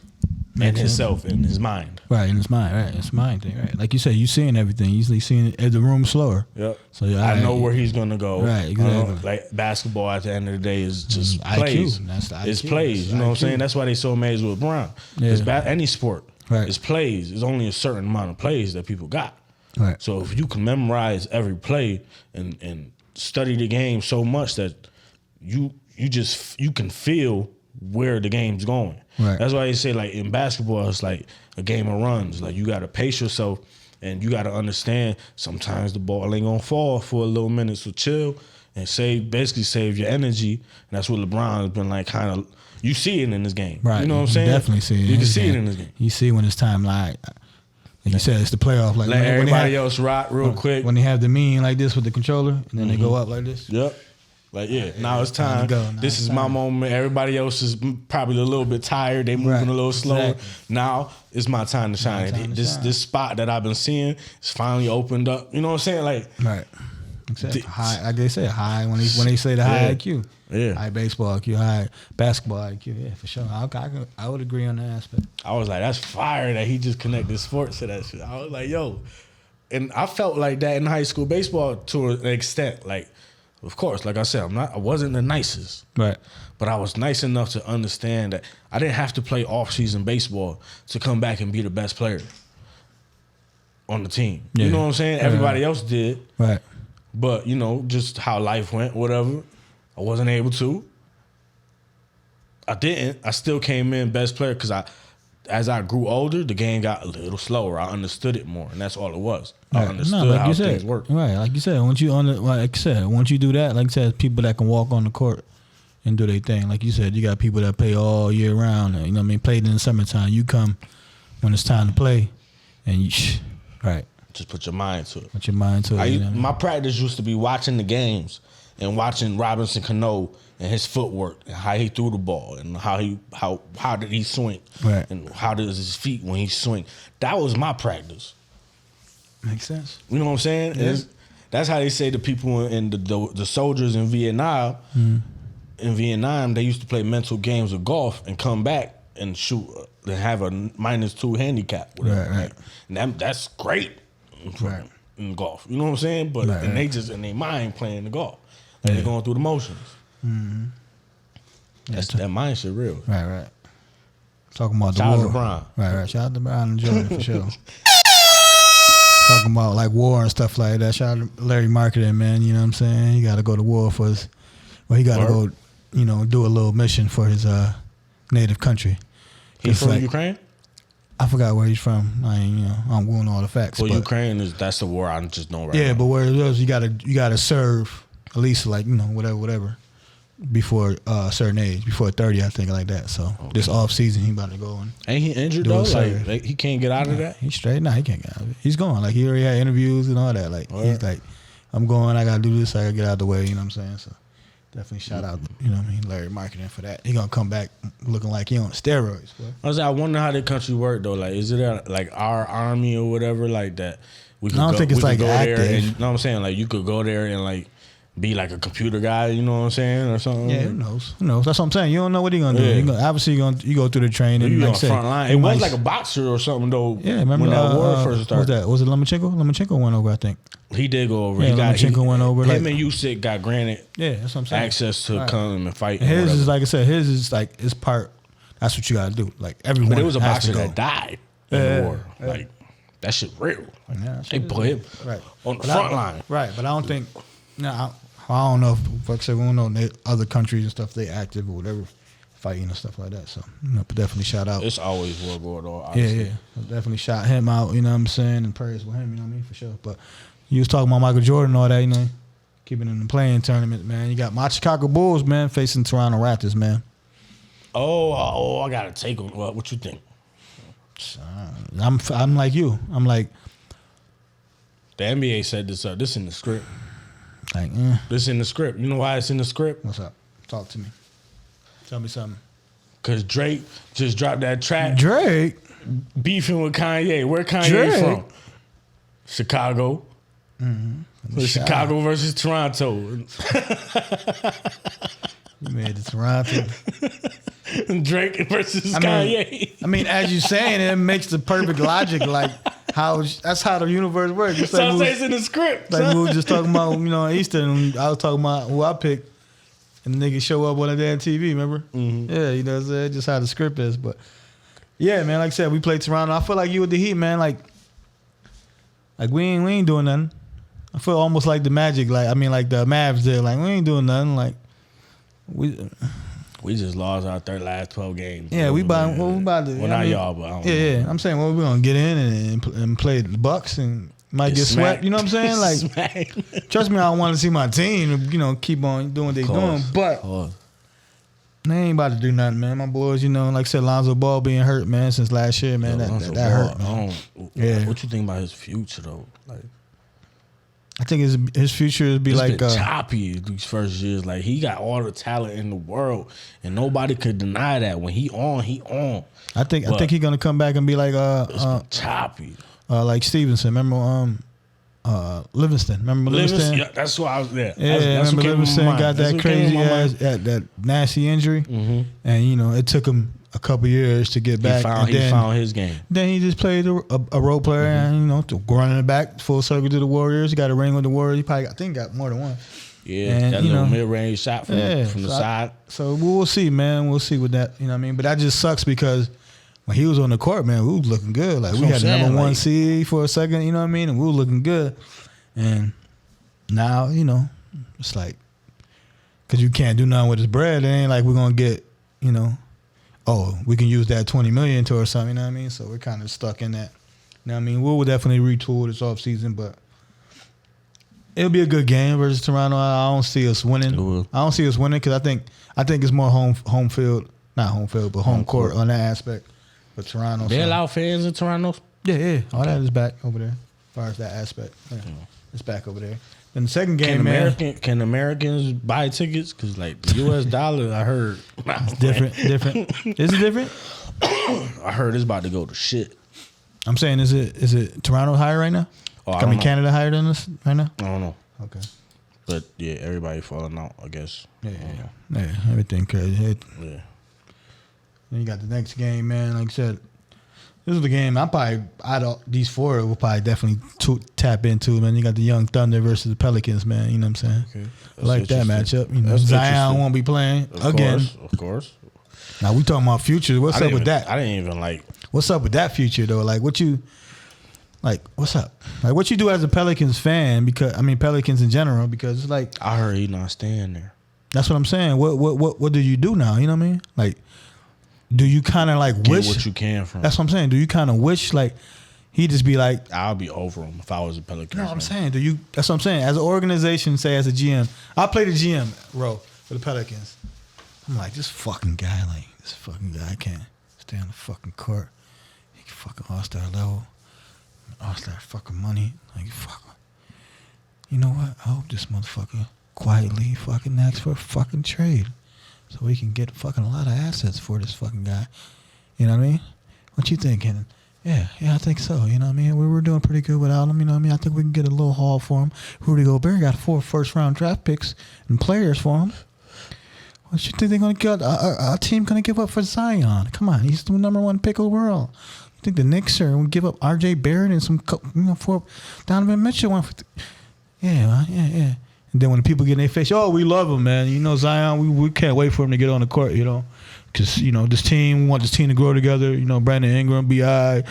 And himself, in his mind. Right, in his mind, right. It's mind thing, right. Like you said, you seeing everything. You usually seeing it, the room slower. Yep. So I know where he's gonna go. Right, exactly. Like basketball at the end of the day is just plays. That's the IQ. It's plays. You know what I'm saying? That's why they so amazed with LeBron. Because any sport, it's plays. There's only a certain amount of plays that people got. Right. So if you can memorize every play and study the game so much that you can feel where the game's going. Right. That's why they say, like, in basketball, it's like a game of runs. Like, you got to pace yourself, and you got to understand sometimes the ball ain't going to fall for a little minute. So chill and basically save your energy. And that's what LeBron's been, like, kind of, you see it in this game. Right. You know what I'm saying? Definitely see it. You can see it in this game. You see when it's time, like you said, it's the playoff. Like let everybody else rock real quick. When they have the mean like this with the controller, and then they go up like this. Yep. Like, now it's time. This is my moment. Everybody else is probably a little bit tired. They moving a little slower. Exactly. Now it's my time to shine. This spot that I've been seeing is finally opened up. You know what I'm saying? Like, right. Exactly. High, like they say, high when they say the high IQ. Yeah. High baseball IQ, high basketball IQ. Yeah, for sure. I would agree on that aspect. I was like, that's fire that he just connected sports to that shit. I was like, yo. And I felt like that in high school baseball to an extent. Like, of course, like I said, I wasn't the nicest. Right. But I was nice enough to understand that I didn't have to play off-season baseball to come back and be the best player on the team. Yeah. You know what I'm saying? Everybody else did. Right. But, just how life went, whatever, I wasn't able to. I didn't. I still came in best player because as I grew older, the game got a little slower. I understood it more, and that's all it was. I understood how things work. Right, like you said, once you once you do that, like I said, people that can walk on the court and do their thing. Like you said, you got people that play all year round. You know what I mean? Played in the summertime. You come when it's time to play, and you right. Just put your mind to it. Put your mind to it. My practice used to be watching the games and watching Robinson Cano and his footwork and how he threw the ball and how did he swing, right. And how does his feet when he swing. That was my practice. Makes sense. You know what I'm saying? Yeah. That's how they say the people in the soldiers in Vietnam. In Vietnam, they used to play mental games of golf and come back and shoot and have a -2 handicap. Whatever, right. And that's great. Right. In golf, you know what I'm saying? But they just in their mind playing the golf, like they're going through the motions. Mm-hmm. That mind shit real. Right. Talking about shout the war. Shout out to Bron. Right. Shout out to Bron and Jordan for sure. Talking about like war and stuff like that. Shout out to Larry Marketing, man. You know what I'm saying? He got to go to war for his. Well, he got to go. Do a little mission for his native country. He's from Ukraine. I forgot where he's from. I'm going all the facts. Well, Ukraine that's the war I just know right now. Yeah, but where it is, you gotta serve at least whatever before a certain age, before 30, I think, like that. So this off season, he about to go and ain't he injured though? Like he can't get out of that. He's straight. Nah, he can't get out of it. He's going. Like he already had interviews and all that. Like he's like, I'm going. I gotta do this. I gotta get out of the way. You know what I'm saying? So. Definitely shout out, Larry Marketing for that. He gonna come back looking like he on steroids, boy. I wonder how the country work though. Like, is it like our army or whatever like that? I don't think it's like active. There and, you know what I'm saying? Like, you could go there and like be like a computer guy. You know what I'm saying, or something. Yeah, who knows? That's what I'm saying. You don't know what he gonna do. Obviously, you go through the training. You like front line. It was like a boxer or something though. Yeah, remember when that war first started? Was it Lomachenko? Lomachenko went over, I think. He did go over. Yeah, Lomachenko went over. Him and Usyk got granted that's what I'm saying. access to come and fight. And his is like I said. His is like his part. That's what you got to do. Like everyone. But it was a has boxer to go. that died in the war. Like that shit real. They put him on the front line. Right, but I don't think. No, I don't know if, like I said, we don't know other countries and stuff. They active or whatever, fighting and stuff like that. So but definitely shout out. It's always war going on. Obviously. Yeah. Definitely shout him out. You know what I'm saying, and prayers with him. You know what I mean, for sure. But you was talking about Michael Jordan and all that. You know, keeping in the playing tournament, man. You got my Chicago Bulls, man, facing Toronto Raptors, man. Oh, I gotta take him. What you think? I'm like you. I'm like the NBA said this. This in the script. Like, this in the script. You know why it's in the script? What's up? Talk to me. Tell me something. Cause Drake just dropped that track. Drake beefing with Kanye. Where Kanye from? Chicago. Mm-hmm. Chicago versus Toronto. You made it Toronto. Drake versus Kanye. I mean, as you saying, it makes the perfect logic. Like that's how the universe works. Just like it's in the script. Like we were just talking about, Easter, and I was talking about who I picked, and the nigga show up on the damn TV. Remember? Mm-hmm. Yeah, you know what I'm saying? Just how the script is. But yeah, man. Like I said, we played Toronto. I feel like you with the Heat, man. Like we ain't doing nothing. I feel almost like the Magic. Like the Mavs did. Like we ain't doing nothing. Like we just lost our last 12 games. Yeah, we about to. Well, not y'all, but I don't know. Yeah. I'm saying, we're gonna get in and play the Bucks and might get swept. You know what I'm saying? Like, trust me, I want to see my team, keep on doing what they doing. But they ain't about to do nothing, man. My boys, like I said, Lonzo Ball being hurt, man, since last year, man. That hurt. Man. What you think about his future though? Like, I think his future would be like been choppy these first years. Like he got all the talent in the world, and nobody could deny that. When he on. I think he's gonna come back and be like choppy. Like Stevenson. Remember Livingston. Remember Livingston? Yeah, that's why I was there. Yeah, that's remember Livingston got that crazy ass that nasty injury, and it took him a couple years to get back. He found his game. Then he just played a role player, and running it back full circle to the Warriors. He got a ring with the Warriors. He probably got more than one. Yeah, and, that little mid-range shot from the side. So we'll see, man. We'll see with that. You know what I mean? But that just sucks because when he was on the court, man, we was looking good. Like we had the number one seed for a second. You know what I mean? And we were looking good. And now, it's like because you can't do nothing with his bread. It ain't like we're gonna get, we can use that $20 million to or something, you know what I mean? So we're kind of stuck in that. You know what I mean? We'll definitely retool this offseason, but it'll be a good game versus Toronto. I don't see us winning. I don't see us winning because I think it's more home field, not home field, but home court on that aspect for Toronto. They allow fans in Toronto? Yeah. All that is back over there as far as that aspect. Yeah. It's back over there. Then the second game, can Americans buy tickets? Because the U.S. dollar, I heard. It's different. Is it different? I heard it's about to go to shit. I'm saying, is it Toronto higher right now? Canada higher than us right now? I don't know. Okay. But yeah, everybody falling out, I guess. Yeah, everything crazy. Yeah. Then you got the next game, man. Like I said, this is the game these four will probably definitely tap into, man. You got the Young Thunder versus the Pelicans, man. You know what I'm saying? Okay. I like that matchup. Zion won't be playing again. Of course. Now we talking about future. What's up with that? I didn't even What's up with that future though? What's up? What you do as a Pelicans fan? Because Pelicans in general. Because it's like I heard he not staying there. That's what I'm saying. What do you do now? You know what I mean? Do you kind of wish get what you can from? That's what I'm saying. Do you kind of wish he just be like, I'll be over him if I was a Pelicans. No, I'm saying, that's what I'm saying. As an organization, say as a GM, I play the GM role for the Pelicans. I'm like, this fucking guy can't stay on the fucking court. He can fucking all-star level, all-star fucking money. Fuck. You know what? I hope this motherfucker quietly fucking asks for a fucking trade. So we can get fucking a lot of assets for this fucking guy. You know what I mean? What you think, Kenan? Yeah, I think so. You know what I mean? We were doing pretty good without him. You know what I mean? I think we can get a little haul for him. Rudy Gobert got 4 first-round draft picks and players for him. What you think they're going to get? Our team going to give up for Zion? Come on, he's the number 1 pick of the world. You think the Knicks are going to give up R.J. Barrett and some, for Donovan Mitchell? Yeah, yeah. And then when the people get in their face, oh, we love him, man. You know, Zion, we can't wait for him to get on the court, you know. Because, you know, we want this team to grow together. You know, Brandon Ingram, B.I.,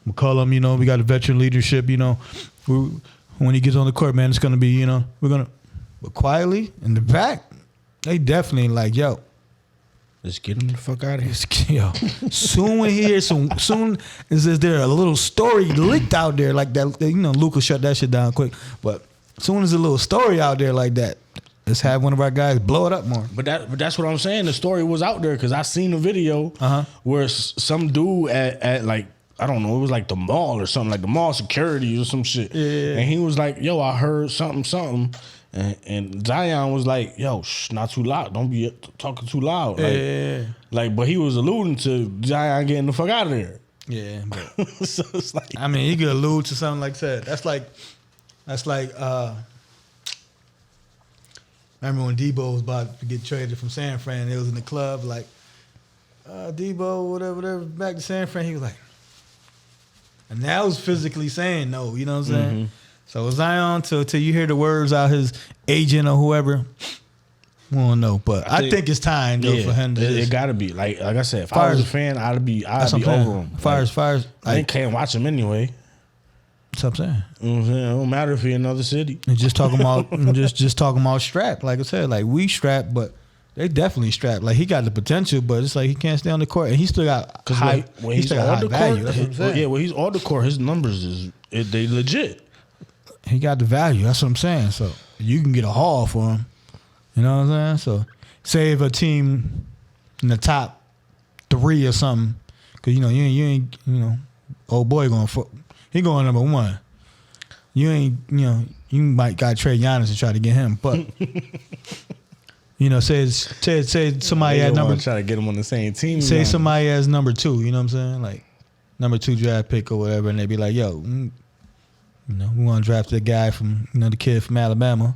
McCollum, you know, we got a veteran leadership, you know. When he gets on the court, man, it's going to be, you know, but quietly in the back, they definitely like, yo. Let's get him the fuck out of here. Yo, soon we hear soon is there a little story leaked out there like that, you know, Luka shut that shit down quick. But as soon as a little story out there like that, let's have one of our guys blow it up more. But that's what I'm saying. The story was out there because I seen a video where some dude at like, I don't know, it was like the mall or something, like the mall security or some shit. Yeah. And he was like, yo, I heard something. And Zion was like, yo, not too loud. Don't be talking too loud. Like, but he was alluding to Zion getting the fuck out of there. Yeah. But so it's like, I mean, he could allude to something like that. That's like remember when Debo was about to get traded from San Fran, it was in the club, like, Debo, whatever, back to San Fran. He was like, and that was physically saying no, you know what I'm saying? Mm-hmm. So Zion, till you hear the words out his agent or whoever, we don't know. But I think it's time though for him to. It gotta be like I said. If I was a fan, I'd be over him. Fires. I can't watch him anyway. That's what I'm saying. You know what I'm saying? It don't matter if he in another city. And just talking about just talking about strapped. Like I said, like we strapped, but they definitely strapped. Like he got the potential, but it's like he can't stay on the court, and he still got high. When he's on the value. court, That's what I'm saying. Yeah, when he's on the court, his numbers they legit. He got the value. That's what I'm saying. So you can get a haul for him. You know what I'm saying? So say if a team in the top 3 or something, because you ain't old boy he going number 1. You ain't you might got to trade Giannis and try to get him, but say somebody had number. Try to get him on the same team. Say somebody has number 2. You know what I'm saying? Like number 2 draft pick or whatever, and they be like, yo. We want to draft the guy from, the kid from Alabama.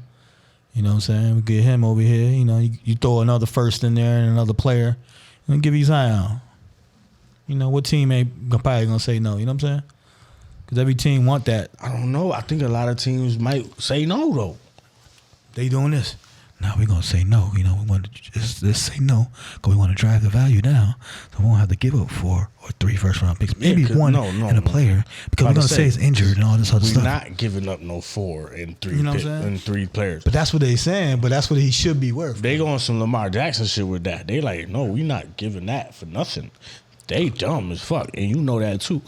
You know what I'm saying? We get him over here. You throw another first in there and another player, and give you Zion. What team ain't probably going to say no? You know what I'm saying? Because every team want that. I don't know. I think a lot of teams might say no, though. They doing this. Now we're going to say no. We want to just say no because we want to drive the value down. So we won't have to give up 4 or 3 first-round picks. Maybe one and a player because we're going to say it's injured and all this other stuff. We're not giving up no 4 and 3 and 3 players. But that's what they saying. But that's what he should be worth. They going some Lamar Jackson shit with that. They like, no, we not giving that for nothing. They dumb as fuck, and you know that too.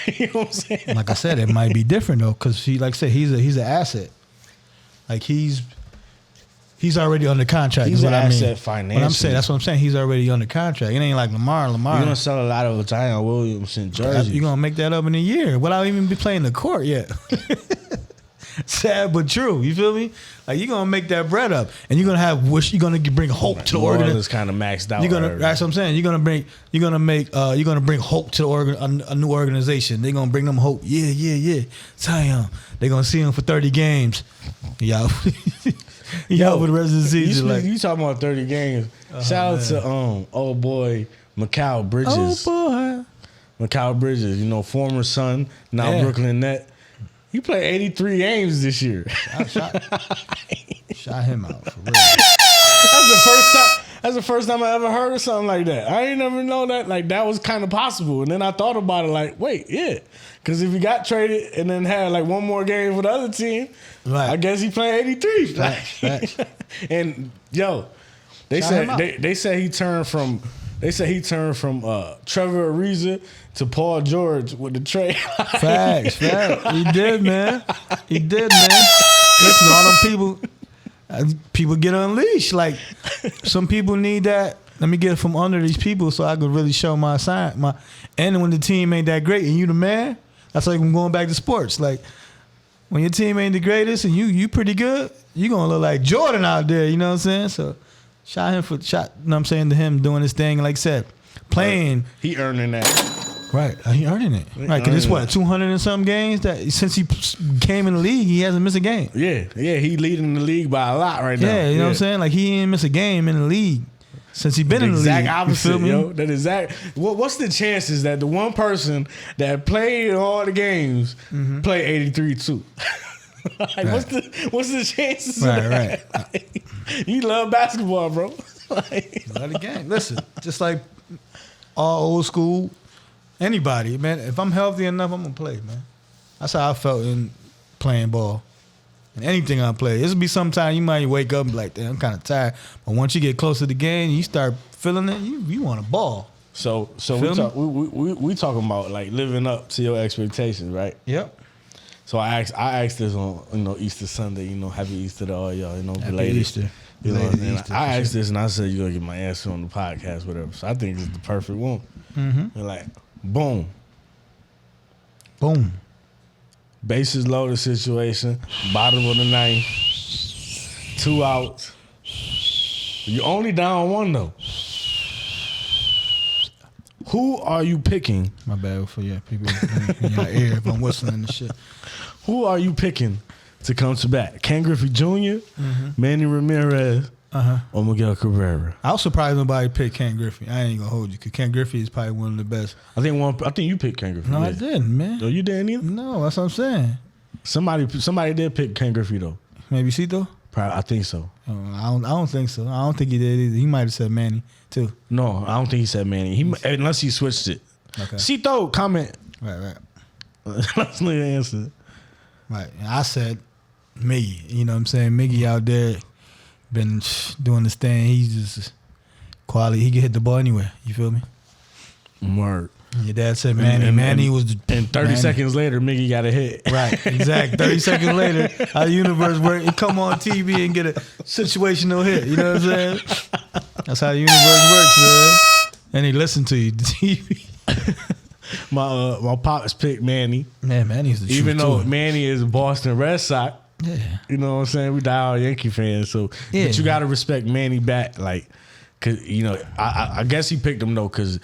You know what I'm saying? Like I said, it might be different though because like I said, he's an asset. Like He's already under contract. He's an asset financially. That's what I'm saying. He's already under contract. It ain't like Lamar. You're gonna sell a lot of Zion Williamson jerseys. You're gonna make that up in a year without even be playing the court yet. Sad but true. You feel me? Like you're gonna make that bread up, and you're gonna have you're gonna bring hope to the organization. It's kind of maxed out. That's what I'm saying. You're gonna bring hope to a new organization. They're gonna bring them hope. Yeah. Zion. They're gonna see him for 30 games. Yeah. For the rest of the season. You talking about 30 games. Shout out to old boy Mikal Bridges. Oh boy. Mikal Bridges, former Sun, now Brooklyn Net. He played 83 games this year. Shot him out for real. That's the first time I ever heard of something like that. I ain't never know that that was kind of possible. And then I thought about it wait, yeah. Because if he got traded and then had one more game for the other team, right. I guess he played 83. Facts. And they said he turned from Trevor Ariza to Paul George with the trade. Facts. He did, man. Listen, all them people get unleashed. Like some people need that. Let me get it from under these people so I could really show my sign. And when the team ain't that great and you the man, that's like I'm going back to sports. Like when your team ain't the greatest and you pretty good, you gonna look like Jordan out there. You know what I'm saying? So you know what I'm saying, to him doing his thing. Like I said, playing. He earning that. Right, he earning it. Right, because it's 200 and some games that since he came in the league, he hasn't missed a game. Yeah, he leading the league by a lot right now. Yeah, you know what I'm saying? Like he ain't miss a game in the league since he been in the league. Exact opposite, yo. That exact. What's the chances that the one person that played all the games play 83 too? Like, what's the chances? Right, of that? right. Like, you love basketball, bro. Like, Love the game. Listen, just like all old school, anybody, man. If I'm healthy enough, I'm gonna play, man. That's how I felt in playing ball. And anything I play, it'll be sometimes you might wake up and be like, damn, I'm kind of tired. But once you get close to the game, you start feeling it. You want to ball. So we talking about like living up to your expectations, right? Yep. So I asked this on Easter Sunday, happy Easter to all y'all, belated Easter. You know what I mean? Easter, I asked this and I said you're gonna get my answer on the podcast, whatever. So I think it's the perfect one. And like, boom. Bases loaded situation, bottom of the ninth, 2 outs. You only down 1 though. Who are you picking? My bad for people in your ear if I'm whistling and shit. Who are you picking to come to bat? Ken Griffey Jr., Manny Ramirez, or Miguel Cabrera? I was surprised nobody picked Ken Griffey. I ain't gonna hold you because Ken Griffey is probably one of the best. I think you picked Ken Griffey. No, I didn't, man. No, you didn't either? No, that's what I'm saying. Somebody did pick Ken Griffey though. Maybe Cito? Probably, I think so. I don't think so. I don't think he did either. He might have said Manny too. No, I don't think he said Manny. Unless he switched it. Okay. Cito, comment. Right. Let's let answer. Right. And I said Miggy. You know what I'm saying? Miggy out there been doing this thing. He's just quality. He can hit the ball anywhere. You feel me? Word. Your dad said Manny. Manny was the... And 30 seconds later, Miggy got a hit. Right, exactly. 30 seconds later, how the universe works. You come on TV and get a situational hit. You know what I'm saying? That's how the universe works, man. And he listened to you. TV. My pops picked Manny. Man, Manny's the truth. Even though too. Manny is a Boston Red Sox. Yeah. You know what I'm saying? We die Yankee fans. So, yeah, but you got to respect Manny back. Like, cause, I guess he picked him though because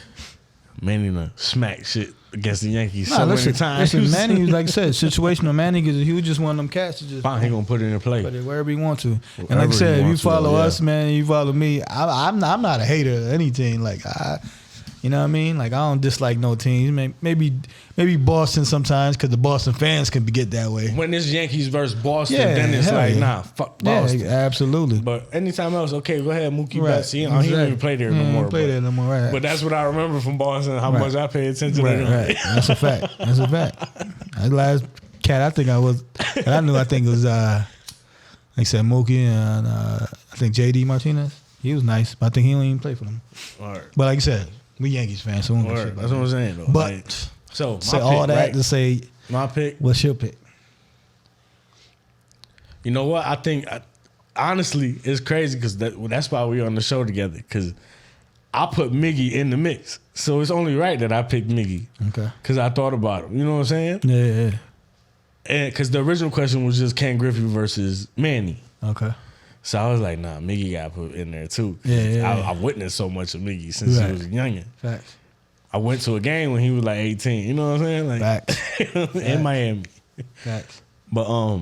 Manny done smack shit against the Yankees many times. Listen, Manny, like I said, situational. Manny, he was just one of them cats to just fine, he gonna put it in play. Put it wherever he want to. And like I said, if you follow us, man, you follow me. I'm not a hater of anything. Like you know what I mean? Like I don't dislike no teams. Maybe Boston sometimes because the Boston fans can get that way. When it's Yankees versus Boston, then it's like, nah, fuck Boston. Yeah, absolutely. But anytime else, okay, go ahead, Mookie Betts. He Exactly. don't even play there no more. Right. But that's what I remember from Boston, how much I pay attention to them. Right. That's a fact. That last cat I think I knew it was, like I said, Mookie and I think J.D. Martinez. He was nice, but I think he don't even play for them. Right. But like I said, we Yankees fans, so we don't give a shit. That's what I'm saying, though. But like, so say pick, all that right? to say, my pick. What's your pick? You know what? I think honestly, it's crazy because that's why we're on the show together. Because I put Miggy in the mix, so it's only right that I picked Miggy. Okay. Because I thought about him. You know what I'm saying? Yeah. And because the original question was just Ken Griffey versus Manny. Okay. So I was like, nah, Miggy got put in there too. Yeah. I witnessed so much of Miggy since he was youngin'. Facts. I went to a game when he was like 18. You know what I'm saying? Like Facts. in Miami. Facts. But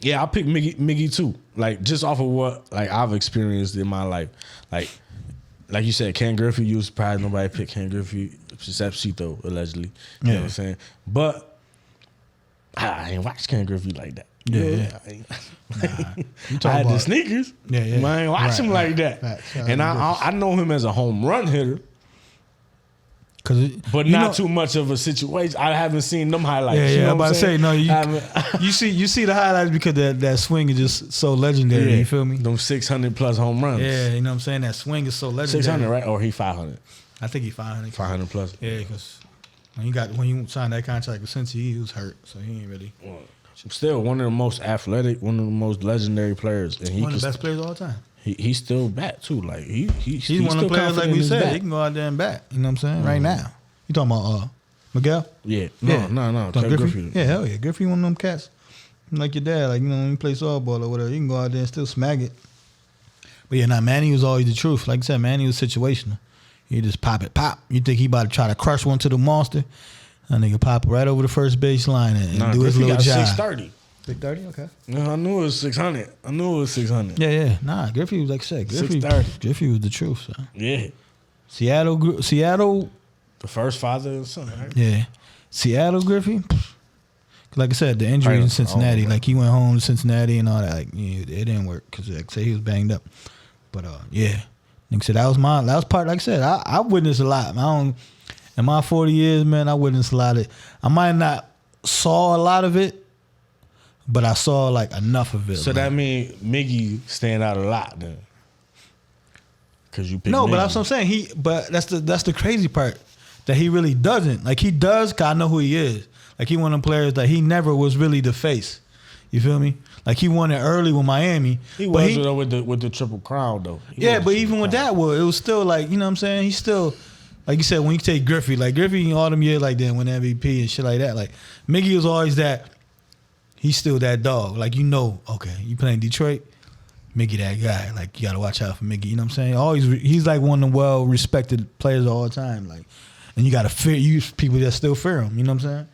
yeah, I picked Miggy too. Like just off of what like I've experienced in my life. Like you said, Ken Griffey. You was surprised nobody picked Ken Griffey except Cito allegedly. You know what I'm saying? But I ain't watched Ken Griffey like that. Yeah. I had the sneakers. Yeah. But I ain't watch him like that. Facts. And I know him as a home run hitter. But not too much of a situation. I haven't seen them highlights. Yeah, you know I'm about to say, no, you see the highlights because that swing is just so legendary. You feel me? Them 600 plus home runs. Yeah, you know what I'm saying? That swing is so legendary. 600, right? Or he 500? I think he 500. 500 plus. Yeah, because when you signed that contract with Cincy, he was hurt, so he ain't really. Well, still one of the most athletic, one of the most legendary players, and one of the best players of all time. He's still bat too. Like he's one of the players, like we said, bat. he can go out there and bat. You know what I'm saying? Right now, you talking about Miguel? Yeah. No. Griffey? Yeah, hell yeah. Griffey one of them cats. Like your dad, like, when you play softball or whatever, you can go out there and still smack it. But yeah, Manny was always the truth. Like I said, Manny was situational. He just pop. You think he about to try to crush one to the monster? That nigga pop right over the first baseline and do his little job. 630. 630, okay. No, I knew it was 600. Yeah. Nah, Griffey was like I said. 630. Griffey was the truth, son. Yeah. Seattle. The first father and son, right? Yeah. Seattle Griffey. Like I said, the injury in Cincinnati, like he went home to Cincinnati and all that. Like, yeah, it didn't work because, like I said, he was banged up. But yeah, like I said, that was part. Like I said, I witnessed a lot. In my 40 years, man, I witnessed a lot of it. I might not saw a lot of it, but I saw like enough of it. So that means Miggy stand out a lot then. Cause you picked No, Miggy. but that's what I'm saying. But that's the crazy part, that he really doesn't. Like he does, cause I know who he is. Like he one of them players that he never was really the face. You feel me? Like he won it early with Miami. He was though with the Triple Crown though. But even with that, it was still like, you know what I'm saying? He's still, like you said, when you take Griffey, like Griffey all them years like that, win MVP and shit like that. Like Miggy was always that. He's still that dog. Like, you know, okay, you playing Detroit, Miggy that guy. Like, you got to watch out for Miggy. You know what I'm saying? He's like one of the well-respected players all the time. Like, and you got to fear, people that still fear him. You know what I'm saying?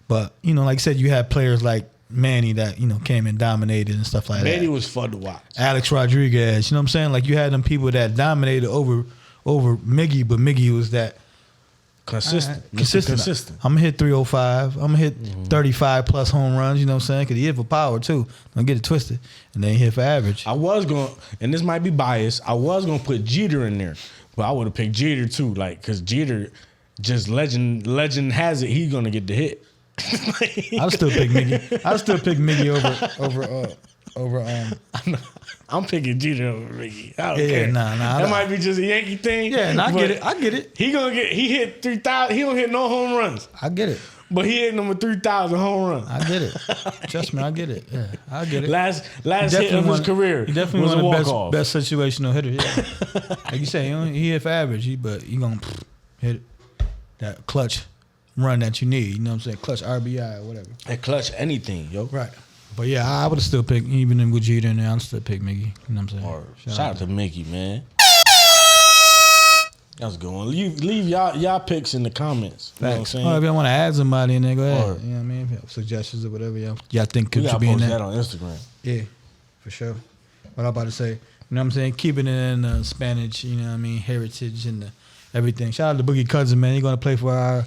But, you know, like I said, you had players like Manny that, you know, came and dominated and stuff like that. Manny was fun to watch. Alex Rodriguez. You know what I'm saying? Like, you had them people that dominated over Miggy, but Miggy was that consistent. I'm going to hit 305. I'm going to hit 35 plus home runs, you know what I'm saying? Because he hit for power, too. Don't get it twisted. And then he hit for average. I was going, and this might be biased, I was going to put Jeter in there. But I would have picked Jeter, too. Like, because Jeter, just legend has it, he's going to get the hit. I'll still pick Miggy over I'm picking Jeter over Miggy. I don't care. Nah. That might be just a Yankee thing. Yeah, and I get it. He hit 3,000. He don't hit no home runs. I get it. But he hit number 3,000 home runs. I get it. Trust me, I get it. Yeah, I get it. Last hit of his career. He definitely was one of the best situational hitters. Yeah. Like you say, he hit for average, but he gonna hit that clutch run that you need. You know what I'm saying? Clutch RBI or whatever. And clutch anything, yo. Right. But yeah, I would have still picked, even with Jeter in there, I'd still pick Miggy. You know what I'm saying? Or shout out to Mickey, man. That's a good one. Leave y'all picks in the comments. You know what I'm saying? Or if y'all want to add somebody in there, go ahead. Or, you know what I mean? If you have suggestions or whatever y'all think could be in there. We gotta post that on Instagram. Yeah, for sure. What I'm about to say, you know what I'm saying? Keeping it in Spanish, you know what I mean? Heritage and everything. Shout out to Boogie Cousin, man. He's going to play for our,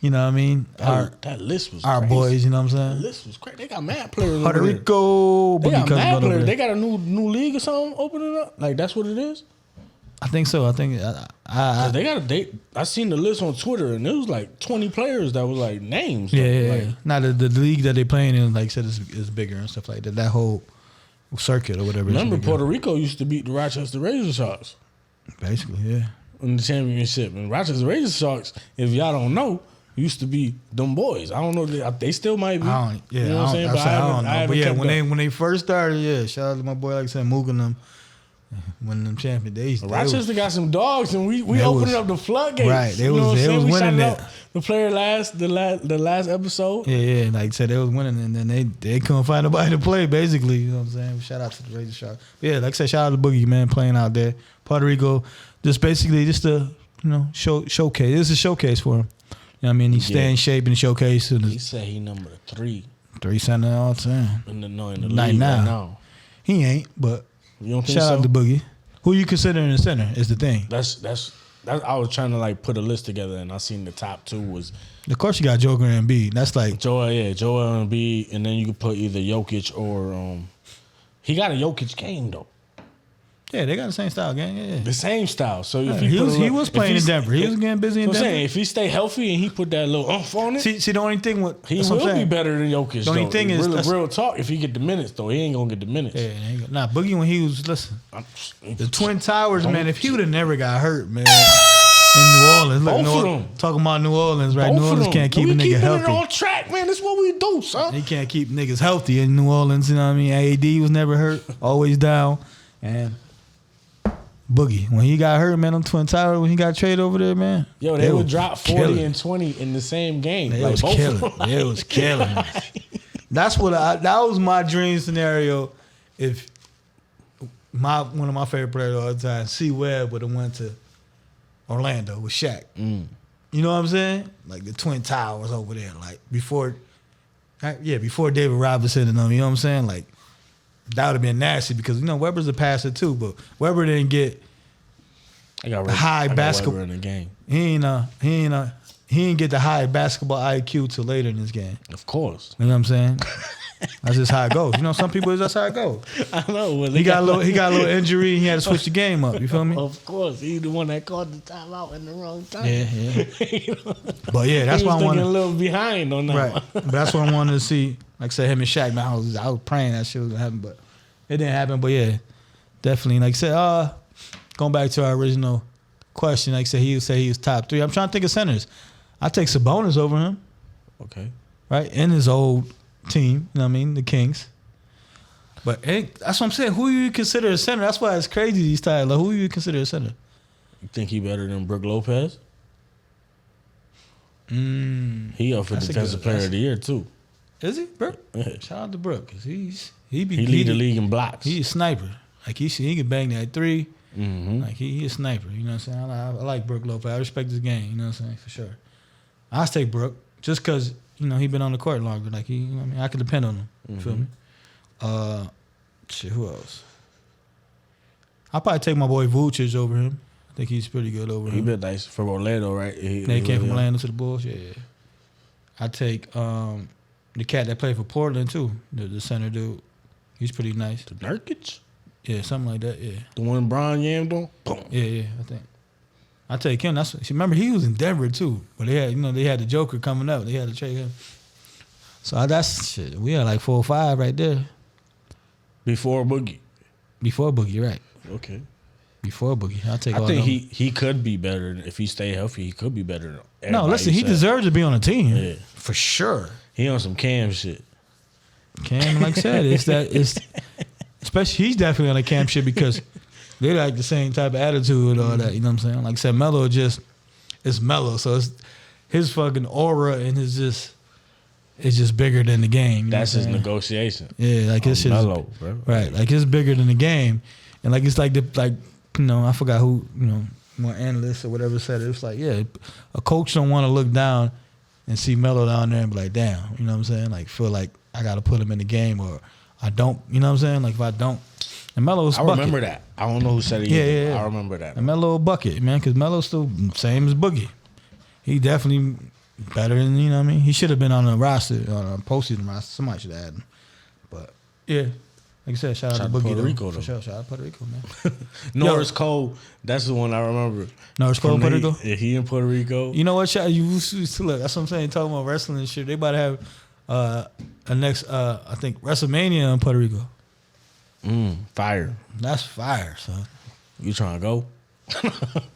you know what I mean? That list was our crazy. boys, you know what I'm saying? The list was crazy. They got mad players Puerto over there. Rico. They Boogie got Cousin mad over players. there. They got a new league or something opening up? Like, that's what it is? I think so. I think I seen the list on Twitter and it was like 20 players that was like names. Yeah. Like, now the league that they playing in, like I said, is bigger and stuff like that. That whole circuit or whatever. Remember, Puerto Rico used to beat the Rochester Razor Sharks. Basically, yeah. In the championship. And Rochester Razor Sharks, if y'all don't know, used to be them boys. I don't know. They still might be. You know what I'm saying? But I don't know. But yeah, when up. they first started, shout out to my boy, like I said, Mook and them. When them champions, Rochester got some dogs, and we opened up the floodgates. Right, they was winning it. The player the last episode. Yeah, like I said, they was winning, and then they couldn't find nobody to play. Basically, you know what I'm saying. Shout out to the Razor Sharks. Yeah, like I said, shout out to Boogie, man, playing out there, Puerto Rico. Just basically just a showcase. This is a showcase for him. You know what I mean? He stay in shape and showcase. And he said he number 3 center all time. In the league right now. He ain't, but. You don't think Shout so? out to Boogie. Who you considering the center is the thing. That's I was trying to like put a list together and I seen the top 2 was. Of course you got Joker and Embiid. That's like Joel and Embiid, and then you could put either Jokic or he got a Jokic game though. Yeah, they got the same style game. Yeah. The same style. So if he was playing in Denver. He was getting busy in Denver. I'm saying if he stay healthy and he put that little oomph on it. See the only thing with he will be better than Jokic. The only thing is real talk. If he get the minutes though, he ain't gonna get the minutes. Yeah, nah. Boogie when he was the Twin Towers, man. If he would have never got hurt, man. In New Orleans, look, talking about New Orleans, right? New Orleans can't keep a nigga healthy. It on track, man. That's what we do, son. They can't keep niggas healthy in New Orleans. You know what I mean? AD was never hurt, always down, and Boogie when he got hurt, man. On Twin Towers when he got traded over there, man. Yo, they would drop 40 and 20 in the same game. They was killing. They was killing. That was my dream scenario. If one of my favorite players all the time, C. Webb, would have went to Orlando with Shaq. You know what I'm saying? Like the Twin Towers over there, like before David Robinson and them. You know what I'm saying? Like that would have been nasty because Webber's a passer too, but Webber didn't get high basketball in the game. He ain't he didn't get the high basketball IQ till later in this game. Of course. You know what I'm saying? That's just how it goes. You know, some people that's how it goes. I know. Well, He got a little injury. And he had to switch the game up. You feel me? Of course, he's the one that called the timeout in the wrong time. Yeah. But yeah, that's he why I was wanted a little behind on that right. one. But that's what I wanted to see. Like I said, him and Shaq. Man, I was praying that shit was gonna happen, but it didn't happen. But yeah, definitely. Like I said, going back to our original question, like I said, he was top 3. I'm trying to think of centers. I take Sabonis over him. Okay. Right, in his old team, you know what I mean, the Kings. But that's what I'm saying. Who you consider a center? That's why it's crazy these times. Like, who you consider a center? You think he better than Brook Lopez? He up for defensive player of the year too. Is he, Brook? Yeah. Shout out to Brook, cause he lead the league in blocks. He's a sniper. Like he can bang that 3. Mm-hmm. Like he a sniper. You know what I'm saying? I like Brook Lopez. I respect his game. You know what I'm saying? For sure. I'll take Brook just cause he been on the court longer. Like you know what I mean? I can depend on him. You feel me? Who else? I'll probably take my boy Vucic over him. I think he's pretty good over him. He been nice from Orlando, right? They came from Orlando to the Bulls. Yeah. I take the cat that played for Portland too. The center dude. He's pretty nice. The Nurkic? Yeah, something like that. Yeah. The one Brian yammed on? Boom. Yeah. I think. I take him. Remember he was in Denver too, but they had the Joker coming up. They had to trade him. So that's shit. We had like 4 or 5 right there. Before Boogie. Before Boogie, right? Okay. Before Boogie, I think he could be better if he stay healthy. He could be better. Than no, listen, he deserves to be on the team. Yeah, for sure. He on some Cam shit. Cam, like I said, especially he's definitely on the Cam shit because they like the same type of attitude and all that. You know what I'm saying? Like I said, Melo it's Melo, so it's his fucking aura and it's just bigger than the game. That's his negotiation. Yeah, like his shit Melo, bro. Right, like it's bigger than the game, and like it's like I forgot who one analyst or whatever said it. It's like a coach don't want to look down and see Melo down there and be like, damn, you know what I'm saying? Like feel like I got to put him in the game or I don't, you know what I'm saying? Like if I don't, and Melo's I remember that. I don't know who said it. Yeah. I remember that. And Melo a bucket, man, because Melo's still same as Boogie. He definitely better than, you know what I mean? He should have been on the roster, on a postseason roster. Somebody should have had him. But, yeah. Like I said, shout out to Boogie. Puerto Rico, for sure. Shout out to Puerto Rico, man. Norris Cole, that's the one I remember. Norris Cole, Puerto Rico? Yeah, he in Puerto Rico. You know what, look, that's what I'm saying, talking about wrestling and shit. They about to have a next, I think, WrestleMania in Puerto Rico. Fire. That's fire, son. You trying to go?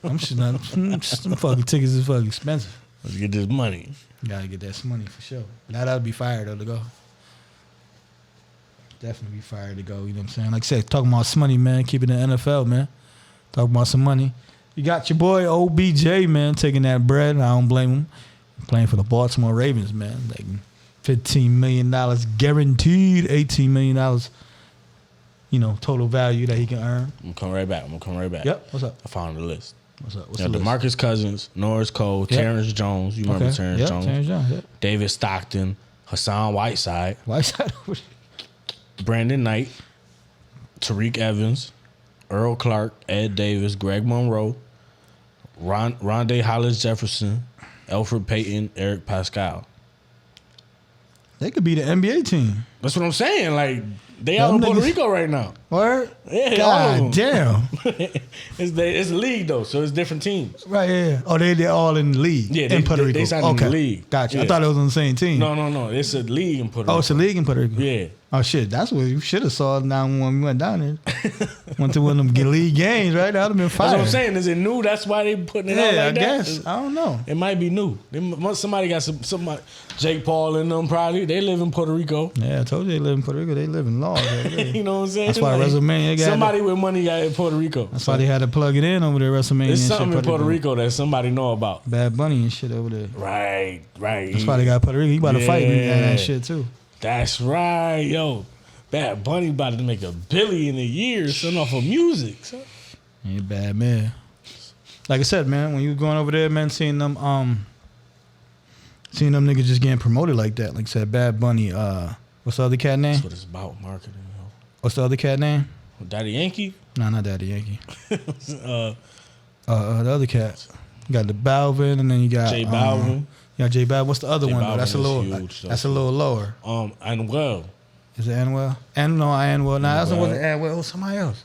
I'm just not, them fucking tickets is fucking expensive. Let's get this money. Gotta get that money for sure. Now that'll be fire though to go. Definitely be fire to go. You know what I'm saying? Like I said, talking about some money, man. Keeping the NFL, man. Talking about some money. You got your boy OBJ, man, taking that bread. I don't blame him. Playing for the Baltimore Ravens, man. Like $15 million guaranteed, $18 million. Total value that he can earn. I'm gonna come right back. Yep. What's up? I found the list. What's up? What's the list? DeMarcus Cousins, Norris Cole, Terrence Jones. You remember Terrence Jones? Terrence Jones. Yep. David Stockton, Hassan Whiteside, Whiteside. Brandon Knight, Tariq Evans, Earl Clark, Ed Davis, Greg Monroe, Rondé Hollis Jefferson, Alfred Payton, Eric Pascal. They could be the NBA team. That's what I'm saying. Like, they out in Puerto Rico right now. Word? Yeah, God damn. It's a league, though, so it's different teams. Right, yeah. Oh, they're all in the league in Puerto Rico. They signed in the league. Gotcha. Yeah. I thought it was on the same team. No. It's a league in Puerto Rico. Oh, it's a league in Puerto Rico? Yeah. Oh, shit. That's what you should have saw down when we went down there. Went to one of them league games, right? That would have been fire. That's what I'm saying. Is it new? That's why they putting it out like that? I guess. I don't know. It might be new. Somebody got somebody, Jake Paul and them probably. They live in Puerto Rico. Yeah, I told you they live in Puerto Rico. They live in laws. Right? You know what I'm saying? That's why WrestleMania got somebody with money got in Puerto Rico. That's why they had to plug it in over there, WrestleMania. There's something in Puerto Rico that somebody know about. Bad Bunny and shit over there. Right. That's why they got Puerto Rico. He about to fight me and that shit too. That's right, yo. Bad Bunny about to make $1 billion a year, son, off of music. Son. Ain't bad, man. Like I said, man, when you going over there, man, seeing them niggas just getting promoted like that. Like I said, Bad Bunny. What's the other cat name? That's what it's about, marketing. Yo. What's the other cat name? Daddy Yankee? No, not Daddy Yankee. The other cat. You got the Balvin, and then you got J Balvin. You got J Balvin. What's the other J one? Balvin That's a is little. huge, That's a little lower. Anuel. Is it Anuel? Anuel. Nah, that wasn't Anuel. It was somebody else.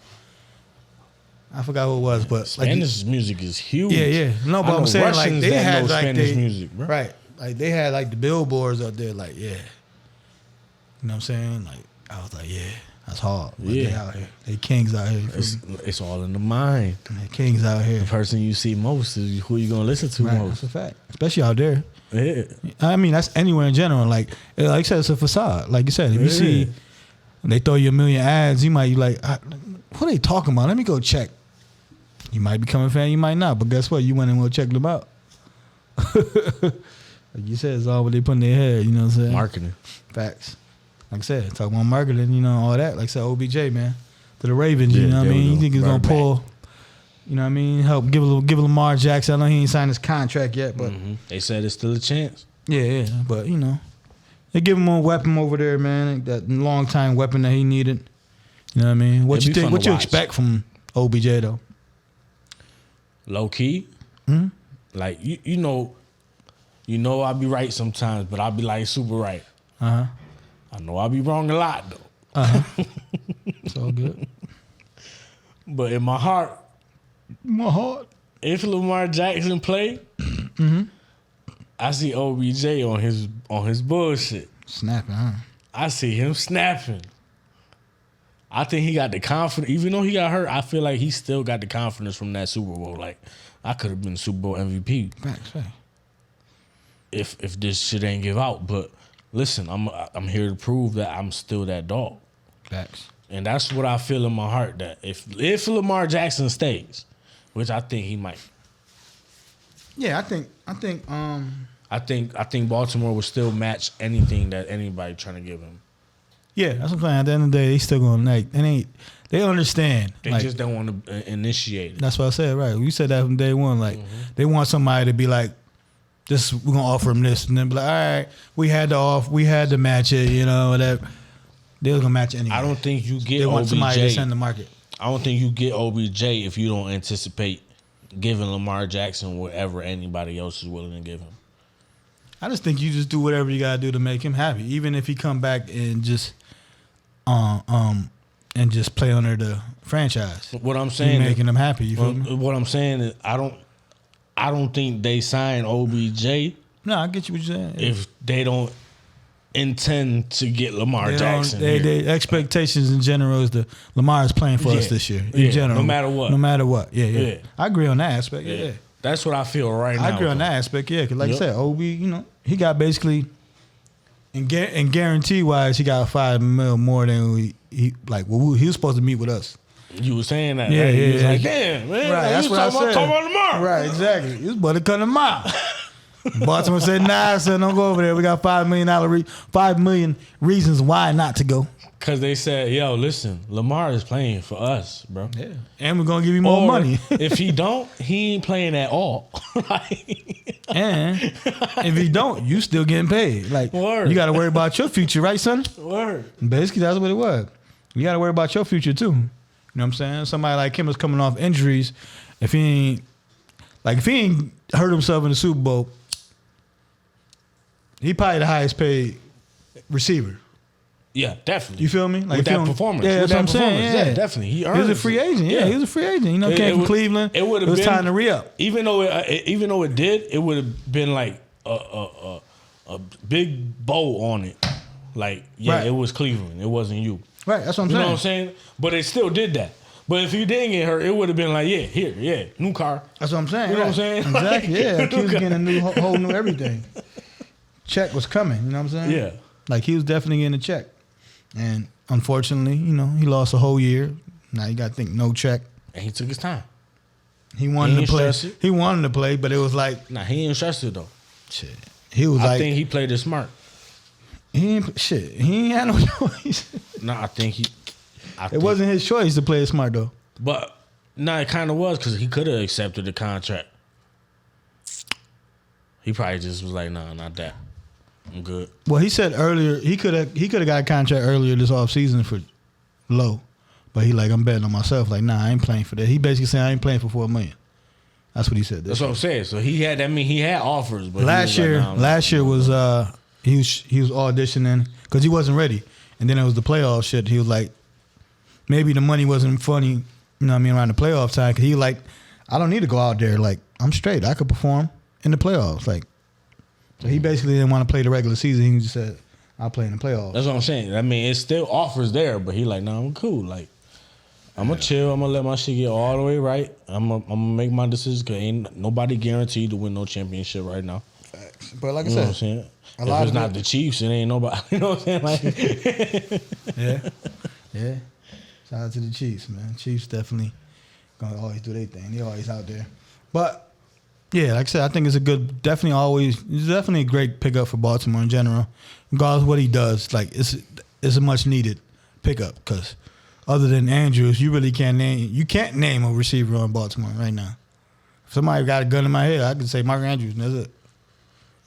I forgot who it was, but Spanish music is huge. Yeah. No, but I'm saying Russians like they that had know like Spanish music, bro. right, like they had like the billboards up there, like yeah. You know what I'm saying? Like I was like, yeah, that's hard. But they out here. They kings out here. It's all in the mind. They kings out here. The person you see most is who you gonna listen to most. That's a fact, especially out there. Yeah. I mean, that's anywhere in general. Like I said, it's a facade. Like you said, if you see they throw you a million ads, you might be like, what are they talking about? Let me go check. You might become a fan, you might not. But guess what? You went and go check them out. Like you said, it's all what they put in their head. You know what I'm saying? Marketing. Facts. Like I said, talk about marketing, you know, all that. Like I said, OBJ, man. To the Ravens, you know what I mean? You think he's going to pull, you know what I mean? Help give Lamar Jackson. I know he ain't signed his contract yet, but. They said it's still a chance. Yeah. But, you know, they give him a weapon over there, man. That long time weapon that he needed. You know what I mean? What you think? What you expect from OBJ, though? Low key, like you know, I'll be right sometimes, but I'll be like super right. I know I'll be wrong a lot though. It's all good. But in my heart, if Lamar Jackson play, I see OBJ on his bullshit. Snapping, huh? I see him snapping. I think he got the confidence. Even though he got hurt, I feel like he still got the confidence from that Super Bowl. Like, I could have been Super Bowl MVP. Facts. If this shit ain't give out. But listen, I'm here to prove that I'm still that dog. Facts. And that's what I feel in my heart, that if Lamar Jackson stays, which I think he might. Yeah, I think Baltimore will still match anything that anybody trying to give him. Yeah, that's what I'm saying. At the end of the day, they still gonna like they understand. They like, just don't want to initiate it. That's what I said, right? You said that from day one. Like they want somebody to be like, this we're gonna offer them this, and then be like, all right, we had to match it, you know, that they was gonna match it anyway. I don't think you get they want OBJ. somebody to send the market. I don't think you get OBJ if you don't anticipate giving Lamar Jackson whatever anybody else is willing to give him. I just think you just do whatever you gotta do to make him happy, even if he come back and just play under the franchise. What I'm saying, making them happy. You feel me? What I'm saying is, I don't think they sign OBJ. No, I get you what you're saying. If they don't intend to get Lamar Jackson, they expectations in general is that Lamar is playing for us this year. In general, no matter what. Yeah. I agree on that aspect. Yeah. That's what I feel right now. I agree on that aspect. Yeah, because like I said, OB, you know, he got basically. And guarantee wise, he got $5 million more than he was supposed to meet with us. You were saying that, yeah, right? Yeah, was like, damn, man. Right, that's what I said. Talk about tomorrow. Right, exactly. He was about to cut him out. Baltimore said, nah, son, don't go over there. We got $5 million reasons why not to go. Because they said, yo, listen, Lamar is playing for us, bro. Yeah. And we're going to give you more money. If he don't, he ain't playing at all. And if he don't, you still getting paid. Like, Word. You got to worry about your future, right, son? Word. Basically, that's what it was. You got to worry about your future, too. You know what I'm saying? Somebody like him is coming off injuries. If he ain't hurt himself in the Super Bowl, he probably the highest paid receiver. Yeah, definitely. You feel me? Like with that performance. Yeah, that's what I'm saying. Yeah, definitely. He was a free agent. Yeah, he was a free agent. You know, came from Cleveland. It was time to re-up. Even though it did, it would have been like a big bow on it. Like, It was Cleveland. It wasn't you. Right, that's what I'm saying. You know what I'm saying? But it still did that. But if you didn't get hurt, it would have been like, new car. That's what I'm saying. You know what I'm saying? Exactly. Yeah, he was getting a whole new everything. Check was coming. You know what I'm saying? Yeah. Like he was definitely getting a check. And unfortunately, you know, he lost a whole year. Now you got to think no check. And he took his time. He wanted to play. He wanted to play, but it was like, nah, he ain't stressed it though. Shit. He was I think he played it smart. He ain't had no choice. Nah, I think it wasn't his choice to play it smart though. But it kind of was, because he could have accepted the contract. He probably just was like, nah, not that. I'm good. Well, he said earlier he could have got a contract earlier this offseason for low, but he like, I'm betting on myself. Like, nah, I ain't playing for that. He basically saying I ain't playing for $4 million. That's what he said. That's what I'm saying. So he had. I mean, he had offers, but last year was he was auditioning because he wasn't ready, and then it was the playoff shit. He was like, maybe the money wasn't funny, you know what I mean, around the playoff time. Cause he like, I don't need to go out there. Like, I'm straight. I could perform in the playoffs. Like, so he basically didn't want to play the regular season. He just said, I'll play in the playoffs. That's what I'm saying. I mean, it's still offers there, but he like, nah, I'm cool. Like, I'm gonna chill. I'm gonna let my shit get all the way right. I'm gonna make my decisions because ain't nobody guaranteed to win no championship right now. Facts. But like I You know said, what I'm saying? a If lot it's of not the Chiefs, it ain't nobody. You know what I'm saying? Like, yeah. Shout out to the Chiefs, man. Chiefs definitely gonna always do their thing. They always out there. But yeah, like I said, I think it's definitely a great pickup for Baltimore in general. Regardless of what he does, like it's a much needed pickup because other than Andrews, you really can't name a receiver on Baltimore right now. If somebody got a gun in my head, I could say Mark Andrews, and that's it.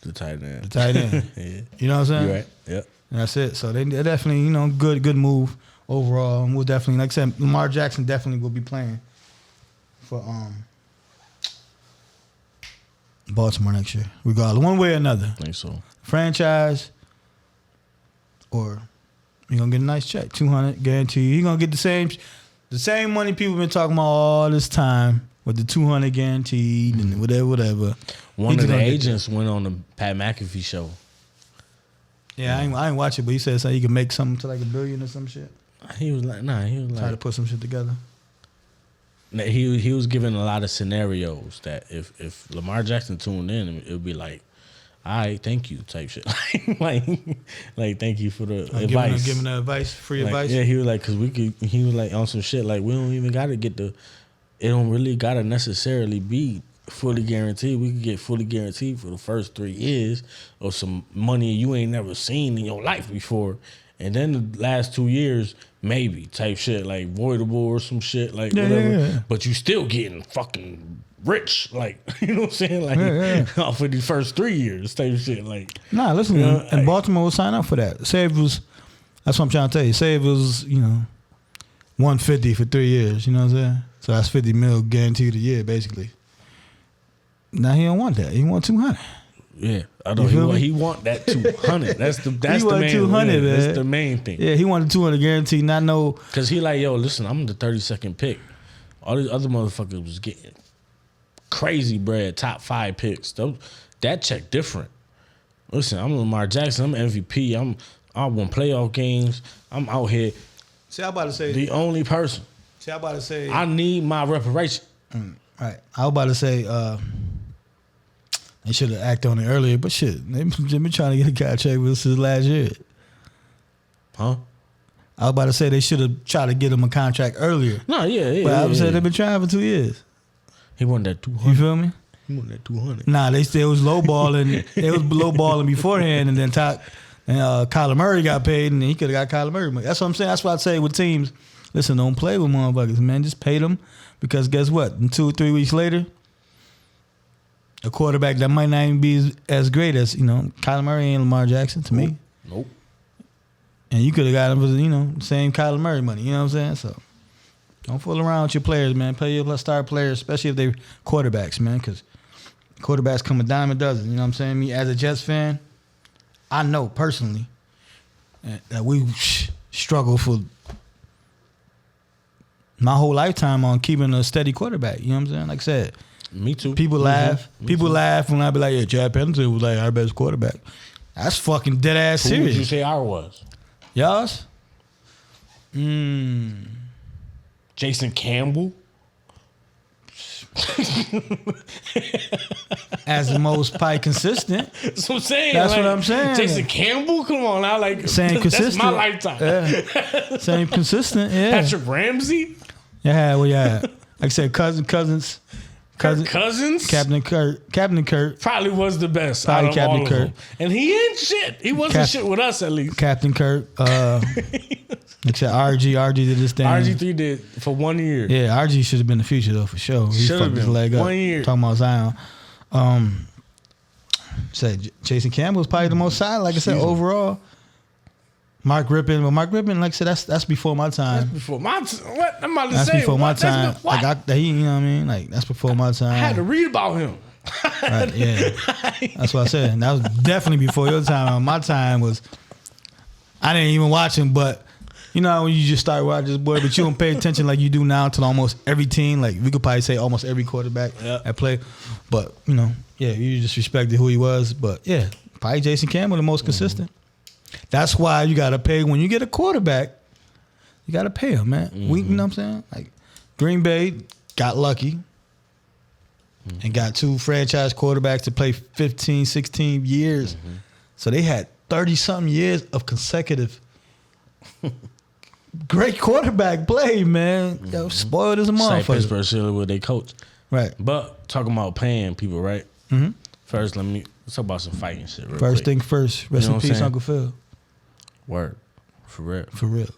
the tight end. Yeah. You know what I'm saying? You're right. Yep. And that's it. So they're definitely, good move overall. And we'll definitely, like I said, Lamar Jackson definitely will be playing for Baltimore next year, regardless, one way or another. I think so. Franchise, or you're gonna get a nice check, $200 guaranteed. You're gonna get the same money people been talking about all this time with the $200 guaranteed and whatever. One of the agents went on the Pat McAfee show. Yeah, I ain't watch it, but he said so he could make something to like $1 billion or some shit. He was like, Try to put some shit together. He was giving a lot of scenarios that if Lamar Jackson tuned in, it would be like, all right, thank you type shit. like thank you for the advice. Giving the advice, free advice. Yeah, he was like, he was like on some shit like we don't even gotta get it don't really gotta necessarily be fully guaranteed. We could get fully guaranteed for the first 3 years or some money you ain't never seen in your life before. And then the last 2 years, maybe type shit, like voidable or some shit, like whatever. Yeah. But you still getting fucking rich, like, you know what I'm saying? Like, off of the first 3 years type shit. Like, nah, listen, and Baltimore will sign up for that. Say if it was, that's what I'm trying to tell you. Say if it was, $150 for 3 years, you know what I'm saying? So that's $50 million guaranteed a year, basically. Now he don't want that. He want $200. Yeah, I know he want that 200. That's the main 200, man. That's the main thing. Yeah, he wanted 200 guaranteed. Not know because he like, yo, listen, I'm the 32nd pick. All these other motherfuckers was getting crazy bread, top 5 picks. That check different. Listen, I'm Lamar Jackson. I'm MVP. I won playoff games. I'm out here. See, I'm about to say the only person. See, I'm about to say I need my reparation. Right. I was about to say. They should have acted on it earlier, but shit, they've been trying to get a contract with us since last year. Huh? I was about to say they should have tried to get him a contract earlier. No, yeah. But I was saying they've been trying for 2 years. He wanted that 200. You feel me? He wanted that 200. Nah, they still was lowballing. They was lowballing beforehand, and then Kyler Murray got paid, and he could have got Kyler Murray money. That's what I'm saying. That's what I say with teams. Listen, don't play with motherfuckers, man. Just pay them because guess what? And 2 or 3 weeks later, a quarterback that might not even be as great as, Kyler Murray and Lamar Jackson to me. Nope. And you could have got him for, the same Kyler Murray money. You know what I'm saying? So don't fool around with your players, man. Play your star players, especially if they're quarterbacks, man, because quarterbacks come a dime a dozen. You know what I'm saying? Me, as a Jets fan, I know personally that we struggle for my whole lifetime on keeping a steady quarterback. You know what I'm saying? Like I said, me too. People laugh. People laugh when I be like, yeah, Chad Pennington was like our best quarterback. That's fucking dead ass serious. Who would you say ours was? Y'all's? Jason Campbell? As the most probably consistent. That's what I'm saying. That's what I'm saying. Jason Campbell? Come on now. Like, same consistent. That's my lifetime. Yeah. Same consistent, yeah. Patrick Ramsey? Yeah, well, yeah. Like I said, Cousins. Captain Kurt probably was the best. Probably out of Captain all Kurt. Of them. And he ain't shit. He wasn't shit with us at least. Captain Kurt. Like I said, RG did this thing. RG3 did for 1 year. Yeah, RG should have been the future though for sure. Should have been. His leg up. 1 year. Talking about Zion. Say Jason Campbell was probably the most solid. Like I said, overall. Mark Rippon, but Mark Rippon, like I said, that's before my time. That's before my what? I'm about to That's say. before my what? time. What? Like you know what I mean? Like that's before my time. I had to read about him. Right, yeah. That's what I said. And that was definitely before your time. My time was, I didn't even watch him, but you know when you just start watching this boy, but you don't pay attention like you do now to almost every team. Like we could probably say almost every quarterback at play. But you know, yeah, you just respected who he was. But yeah, probably Jason Campbell the most consistent. That's why you gotta pay when you get a quarterback. You gotta pay him, man. You know what I'm saying? Like Green Bay got lucky. And got 2 franchise quarterbacks to play 15, 16 years. So they had 30-something years of consecutive great quarterback play, man. Yo, spoiled as a motherfucker. Like Pittsburgh Steelers with their coach. Right. But talking about paying people, right? First, let's talk about some fighting shit real First quick. thing first. Rest You know in what I'm peace, saying? Uncle Phil. Word. For real. For real.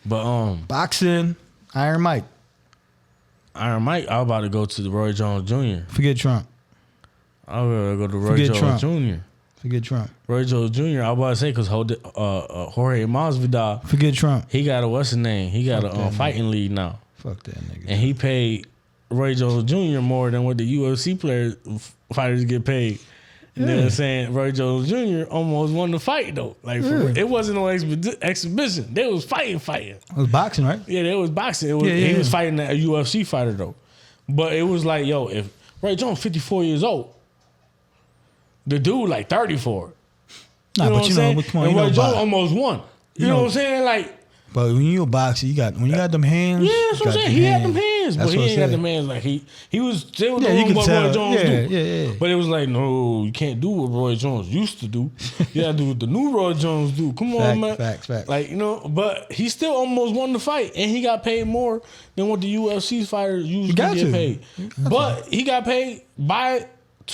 But Boxing, Iron Mike. Iron Mike, I was about to go to the Roy Jones Jr. Forget Trump. I was going to go to Roy Forget Jones Trump. Jr. Forget Trump. Roy Jones Jr. I was about to say because Jorge Masvidal, Forget Trump. he got a what's his name? He got Fuck a that fighting league now, Fuck that nigga. and he paid Roy Jones Jr. more than what the UFC fighters get paid. You know what I'm saying? Roy Jones Jr. almost won the fight though. Like it wasn't no exhibition. They was fighting. It was boxing, right? Yeah, they was boxing. He was fighting a UFC fighter though. But it was like, yo, if Roy Jones 54 years old, the dude like 34. Nah, you know but what you I'm know, saying? which one? And You know, Roy Jones almost won. You know what I'm saying? Like, but when you a boxer, you got them hands. yeah, that's what I'm saying. He had them hands, but That's he what ain't I'm got them saying. hands like he was still Yeah, you doing can what tell. Roy Jones do. Yeah. But it was like, no, you can't do what Roy Jones used to do. You gotta do what the new Roy Jones do. Come on, man. Facts. Like, you know, but he still almost won the fight, and he got paid more than what the UFC fighters usually get paid. But he got paid by a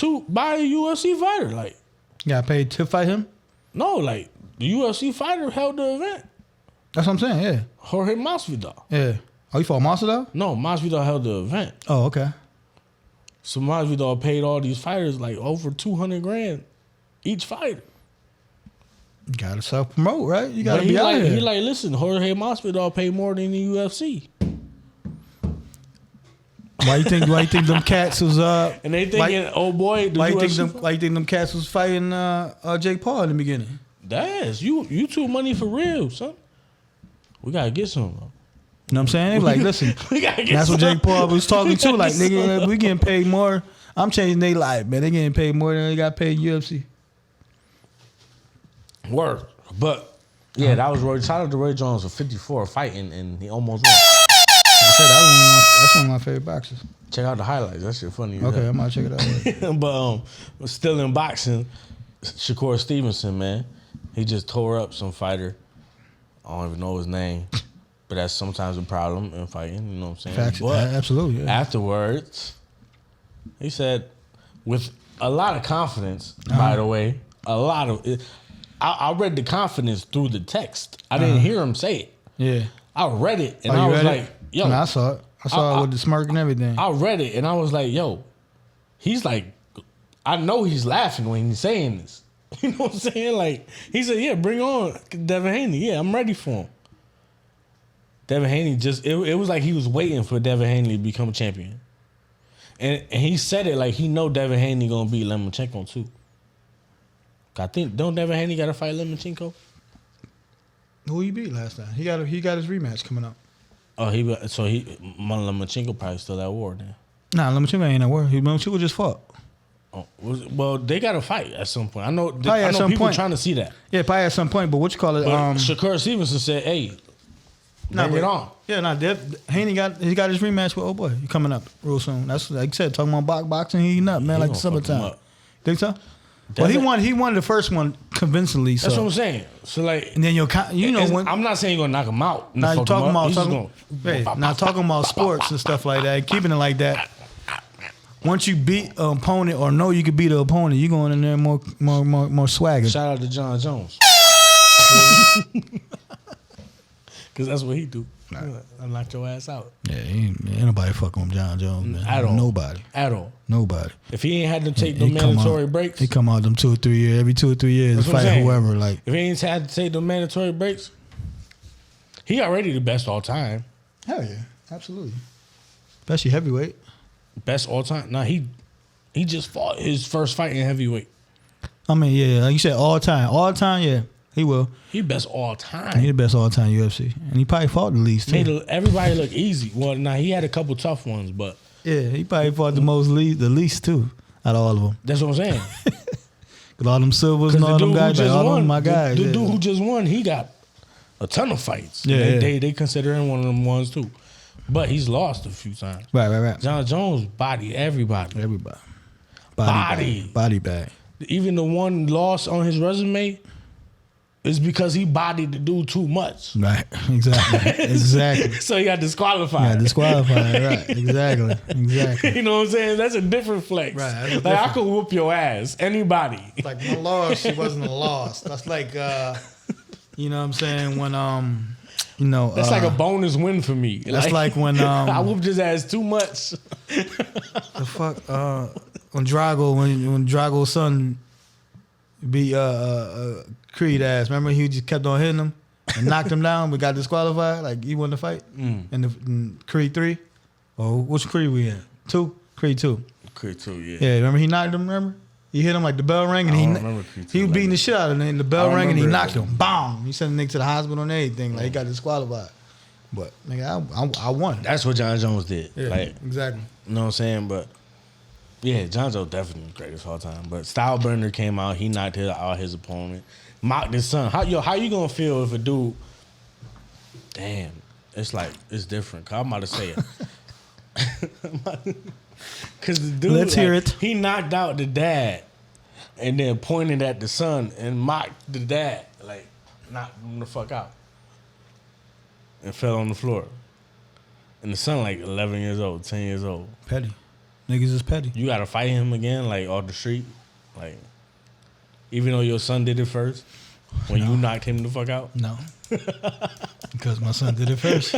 UFC fighter. Like, You got paid to fight him? no, like the UFC fighter held the event. That's what I'm saying, yeah. Jorge Masvidal. Yeah. Oh, you fought Monster though? No, Masvidal held the event. Oh, okay. So Masvidal paid all these fighters like over $200,000 each fighter. You gotta self promote, right? You gotta But be out here. He like, listen, Jorge Masvidal paid more than the UFC. Why you think them cats was And they thinking, oh boy, the why you UFC. think them cats was fighting Jake Paul in the beginning? That's you too money for real, son. We gotta get some. You know what I'm saying? They was like, listen, We gotta get that's what some. Jake Paul was talking to. Like, Get nigga, some. we getting paid more. I'm changing their life, man. They getting paid more than they got paid UFC. Word. But yeah, that was Roy. Shout out to Roy Jones for 54 fighting, and he almost won. I said that's one of my favorite boxers. Check out the highlights. That shit funny. Okay, I'm gonna check it out. But still in boxing, Shakur Stevenson, man, he just tore up some fighter. I don't even know his name, but that's sometimes a problem in fighting. You know what I'm saying? Facts, But absolutely. Yeah. afterwards, he said, with a lot of confidence, by the way, a lot of it. I read the confidence through the text. I didn't hear him say it. Yeah. I read it, and Oh, I you was read like, it? yo. I mean, I saw it. I saw it with the smirk and everything. I read it, and I was like, yo, he's like, I know he's laughing when he's saying this. You know what I'm saying? Like, he said, yeah, bring on Devin Haney. Yeah, I'm ready for him. Devin Haney it was like he was waiting for Devin Haney to become a champion. And he said it like he know Devin Haney going to beat Lomachenko too. I think, don't Devin Haney got to fight Lomachenko? Who he beat last time? He got his rematch coming up. Oh, Lomachenko probably still at war then. Nah, Lomachenko ain't at war. Lomachenko just fought. Oh, well, they got to fight at some point. I know at some people point. trying to see that. Yeah, probably at some point. But what you call it? But Shakur Stevenson said, "Hey, bring it on." Yeah, Haney got his rematch with old boy. He coming up real soon. That's like you said, talking about boxing. He eating up, man, He like the gonna fuck him summertime. up. Think so? Well, he won the first one convincingly. So. That's what I'm saying. So like, And then when I'm not saying you're gonna knock him out. now you talking about talking about sports and stuff like that, keeping it like that. Once you beat an opponent or know you could beat an opponent, you going in there more swagger. Shout out to John Jones, because that's what he do. I knocked your ass out. Yeah, ain't nobody fucking with John Jones, man. At all. Nobody. At all. Nobody. If he ain't had to take the mandatory breaks. He come out them 2 or 3 years, every 2 or 3 years to fight whoever. Like, if he ain't had to take the mandatory breaks, he already the best all time. Hell yeah. Absolutely. Especially heavyweight. Best all time. Nah, he just fought his first fight in heavyweight. I mean, yeah, like you said, all time. All time, yeah. He will. He best all time. He the best all time UFC. And he probably fought the least too. Made everybody look easy. Well, nah, he had a couple tough ones, but yeah, he probably fought the least too out of all of them. That's what I'm saying. Cause all them Silvers and all them guys, like, all them my guys. The dude who just won, he got a ton of fights. Yeah, they consider him one of them ones too. But he's lost a few times. Right. John Jones bodied everybody. Body bag. Even the one loss on his resume is because he bodied the dude too much. Right. Exactly. So he got disqualified. Right. Exactly. You know what I'm saying? That's a different flex. Right. I could whoop your ass. Anybody. Like my loss, it wasn't a loss. That's like you know what I'm saying, when that's like a bonus win for me. That's like when I whooped his ass too much. The fuck when Drago's son beat Creed ass. Remember, he just kept on hitting him and knocked him down, but got disqualified. Like, he won the fight in Creed 3. Oh, which Creed we in? 2? Creed 2. Creed 2, yeah. Yeah, remember he knocked him. Remember, he hit him like the bell rang, and he was beating the shit out of him. And the bell rang, and he knocked him. Bam! He sent the nigga to the hospital and everything. Like, he got disqualified. But nigga, I won. That's what John Jones did. Yeah, like, exactly. You know what I'm saying? But yeah, John Jones definitely the greatest of all time. But Styleburner came out, he knocked out his opponent, mocked his son. How you gonna feel if a dude? Damn, it's like it's different. Cause I'm about to say it. Cause the dude, let's hear it. He knocked out the dad, and then pointed at the son and mocked the dad, like knocked him the fuck out, and fell on the floor. And the son like 11 years old, 10 years old. Petty. Niggas is petty. You gotta fight him again, like off the street, like even though your son did it first, when you knocked him the fuck out. No, because my son did it first.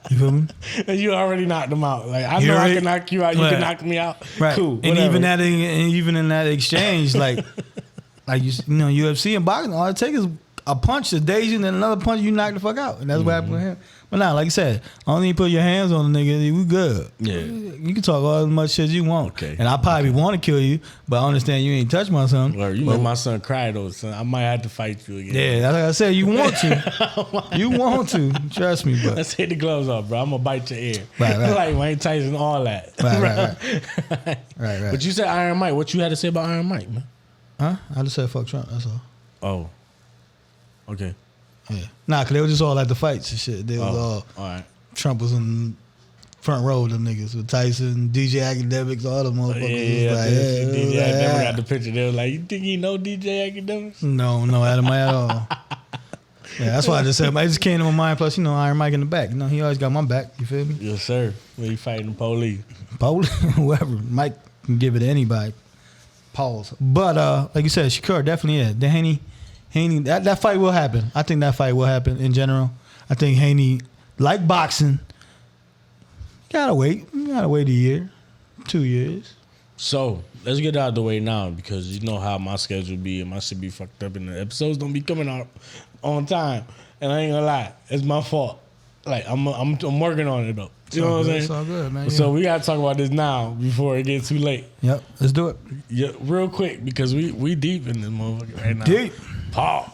You feel me? And you already knocked him out. Like, I know I can knock you out. You can knock me out. Right. Cool. And whatever. even in that exchange, like you know, UFC and boxing, all it takes is a punch to daze you, and then another punch, you knock the fuck out, and that's what happened with him. But now, like I said, only you put your hands on the nigga, we good. Yeah. You can talk all as much shit you want. Okay. And I probably want to kill you, but I understand you ain't touch my son. Or you make my son cry though, son. I might have to fight you again. Yeah, like I said, you want to. You want to. Trust me, but let's take the gloves off, bro. I'm gonna bite your ear. Right. Like Mike Tyson, all that. Right. But you said Iron Mike. What you had to say about Iron Mike, man? Huh? I just said fuck Trump, that's all. Oh. Okay. Yeah. Nah, cause they were just all at the fights and shit. They was all right. Trump was in front row of them niggas with Tyson, DJ Academics, all them motherfuckers. DJ Academics got the picture. They were like, you think he know DJ Academics? No, Adam at all. Yeah, that's why I just said, it just came to my mind. Plus, you know, Iron Mike in the back. You know, he always got my back. You feel me? Yes, sir. When he fighting the police. Whoever. Mike can give it to anybody. Pause. But, like you said, Shakur definitely is. The Haney, that fight will happen. I think that fight will happen in general. I think Haney, like boxing, gotta wait. You gotta wait a year, 2 years. So let's get out of the way now, because you know how my schedule be, and my shit be fucked up, and the episodes don't be coming out on time. And I ain't gonna lie, it's my fault. Like I'm working on it though. You know what I'm saying? It's all good, man. So we gotta talk about this now before it gets too late. Yep, let's do it. Yeah, real quick, because we deep in this motherfucker right now. Deep. Paul.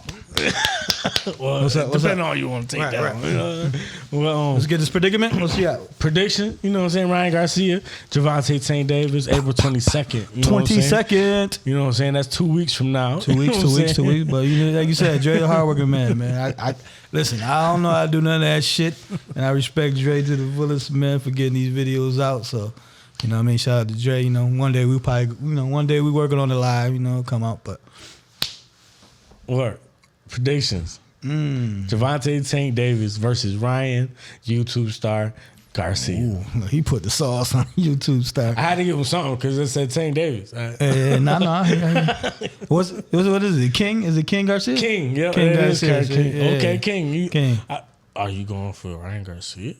Well, what's up? Depending on you want to take that. Right. You know? Well, let's get this predicament. Let's see how. Prediction. You know what I'm saying? Ryan Garcia, Javante St. Davis, April 22nd. You know 22nd. You know what I'm saying? That's 2 weeks from now. 2 weeks. 2 weeks. 2 weeks. But like you said, Dre the hardworking man. I listen. I don't know how to do none of that shit, and I respect Dre to the fullest, man, for getting these videos out. So, you know what I mean? Shout out to Dre. You know, one day we working on the live. You know, come out, but what predictions? Javante Tank Davis versus Ryan, YouTube star Garcia. Ooh, he put the sauce on YouTube star. I had to give him something because it said Tank Davis. No. What is it? King? Is it King Garcia? King, yeah. King Garcia. King. Yeah. Okay, King. King. Are you going for Ryan Garcia?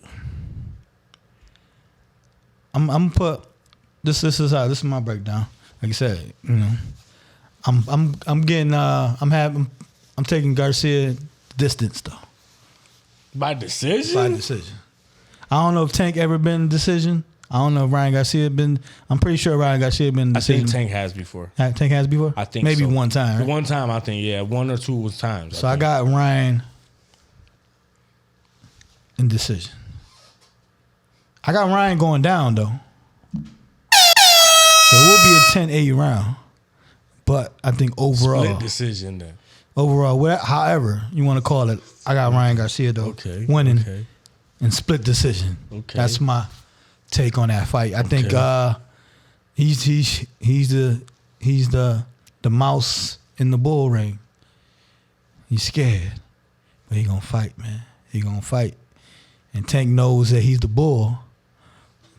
I'm put this is my breakdown. Like I said, I'm getting I'm taking Garcia distance though. By decision? By decision. I don't know if Tank ever been a decision. I don't know if Ryan Garcia been. I'm pretty sure Ryan Garcia been a decision. I think Tank has before. Tank has before? I think maybe so. one time. Right? One time, I think, yeah. 1 or 2 times. So I got Ryan in decision. I got Ryan going down, though. So it will be a 10-8 round. But I think overall. Split decision then. Overall, however you want to call it, I got Ryan Garcia, though. Okay. Winning Okay. and split decision. Okay. That's my take on that fight. I think he's the mouse in the bull ring. He's scared, but he gonna fight, man. He gonna fight, and Tank knows that he's the bull,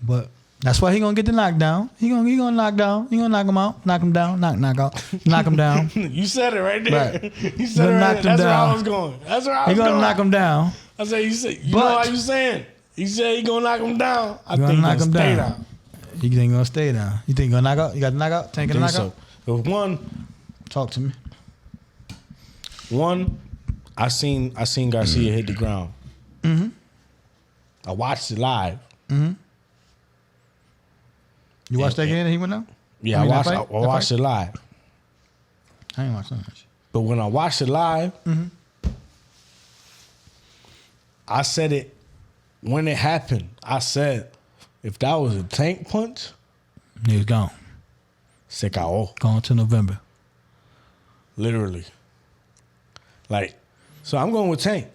but that's why he gonna get the knockdown. He gonna knock down. He gonna knock him out, knock him down, knock out, knock him down. You said it right there. Right. You said it right there. That's where I was going. He gonna knock him down. I said you said you know how you saying. He said he gonna knock him down. I think he gonna stay down. You think he gonna stay down? You think he gonna knock out? You got the knockout? Tank gonna knock out? If one, talk to me. One, I seen Garcia hit the ground. Mm-hmm. I watched it live. Mm-hmm. You watched that game that he went out? Yeah, I watched it live. I ain't watched that much. But when I watched it live, Mm-hmm. I said it when it happened. I said, if that was a Tank punch, he was gone. se acabó. Gone to November. Literally. Like, so I'm going with Tank.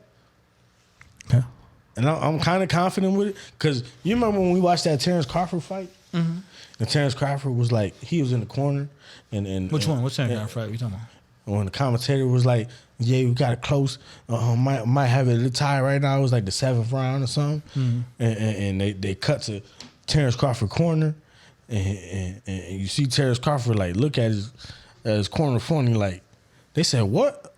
Okay. And I'm kind of confident with it. Because you remember when we watched that Terrence Crawford fight? Mm-hmm. And Terrence Crawford was like, he was in the corner. And Which one? What's Terrence Crawford fight? What you talking about? When the commentator was like, yeah, we got it close. Might have it a tie right now. It was like the 7th round or something. Mm-hmm. And they cut to Terrence Crawford corner. And you see Terrence Crawford like look at his corner phone. Like, they said, what?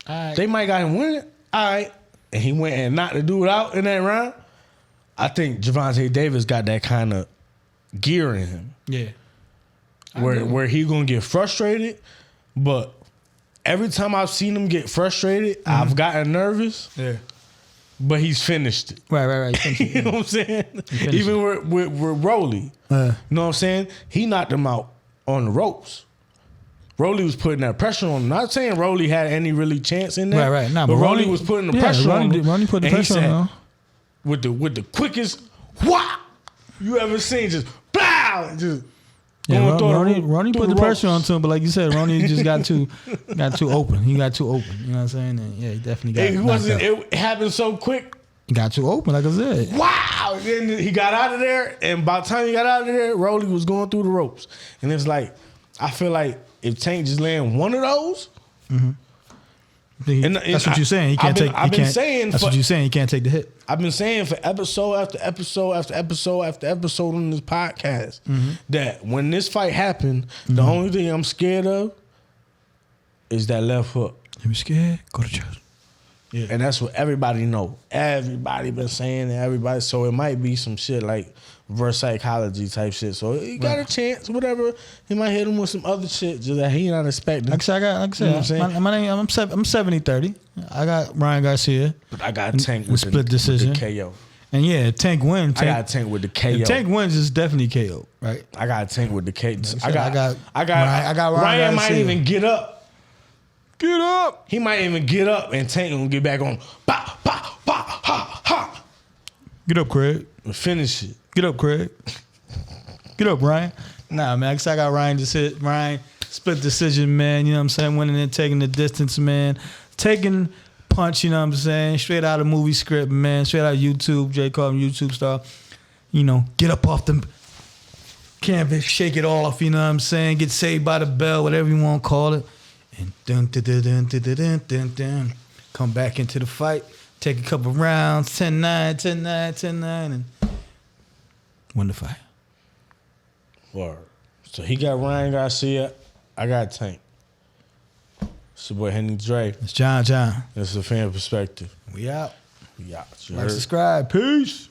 Right. They might got him winning. All right. And he went and knocked the dude out in that round. I think Gervonta Davis got that kind of gear in him. Yeah. Where he gonna get frustrated, but every time I've seen him get frustrated, mm-hmm. I've gotten nervous. Yeah. But he's finished it. Right. You know what I'm saying? Even with Rolly. You know what I'm saying? He knocked him out on the ropes. Rolly was putting that pressure on him. Not saying Rolly had any really chance in that. Right. Nah, but Rolly was putting the pressure on him. Rolly put the pressure on him. With the quickest whop you ever seen, just blah, just Ronnie put the pressure onto him, but like you said, Ronnie just got too open. He got too open. You know what I'm saying? And yeah, he definitely got. It happened so quick. He got too open, like I said. Wow! Then he got out of there, and by the time he got out of there, Rolly was going through the ropes, and it's like I feel like if Tank just land one of those. Mm-hmm. That's what you're saying. He can't take. That's what you're saying. He can't take the hit. I've been saying for episode after episode after episode after episode on this podcast that when this fight happened, the only thing I'm scared of is that left hook. You scared? Go to church. Yeah. And that's what everybody know. Everybody been saying it. So it might be some shit like reverse psychology type shit. So he got a chance, whatever. He might hit him with some other shit just that he not expecting. Like I said, I'm 70-30. I got Ryan Garcia. But I got Tank with split decision. With the KO. And yeah, Tank wins. I got Tank with the KO. If Tank wins, it's definitely KO, right? I got Tank with the KO. I got Ryan might even get up. Get up. He might even get up and Tank gonna get back on. Bah, bah, bah, ha, ha. Get up, Craig. And finish it. Get up, Craig. Get up, Ryan. Nah, man, I got Ryan split decision, man. You know what I'm saying? Winning and taking the distance, man. Taking punch, you know what I'm saying? Straight out of movie script, man. Straight out of YouTube. J. Cole, YouTube star. You know, get up off the canvas, shake it off, you know what I'm saying? Get saved by the bell, whatever you want to call it. And dun. Come back into the fight. Take a couple rounds. 10-9, and win the fight. Word. So he got Ryan Garcia. I got Tank. It's your boy Henry Dre. It's John. This is a fan perspective. We out. This is a fan perspective. We out. We out. Like, subscribe. Peace.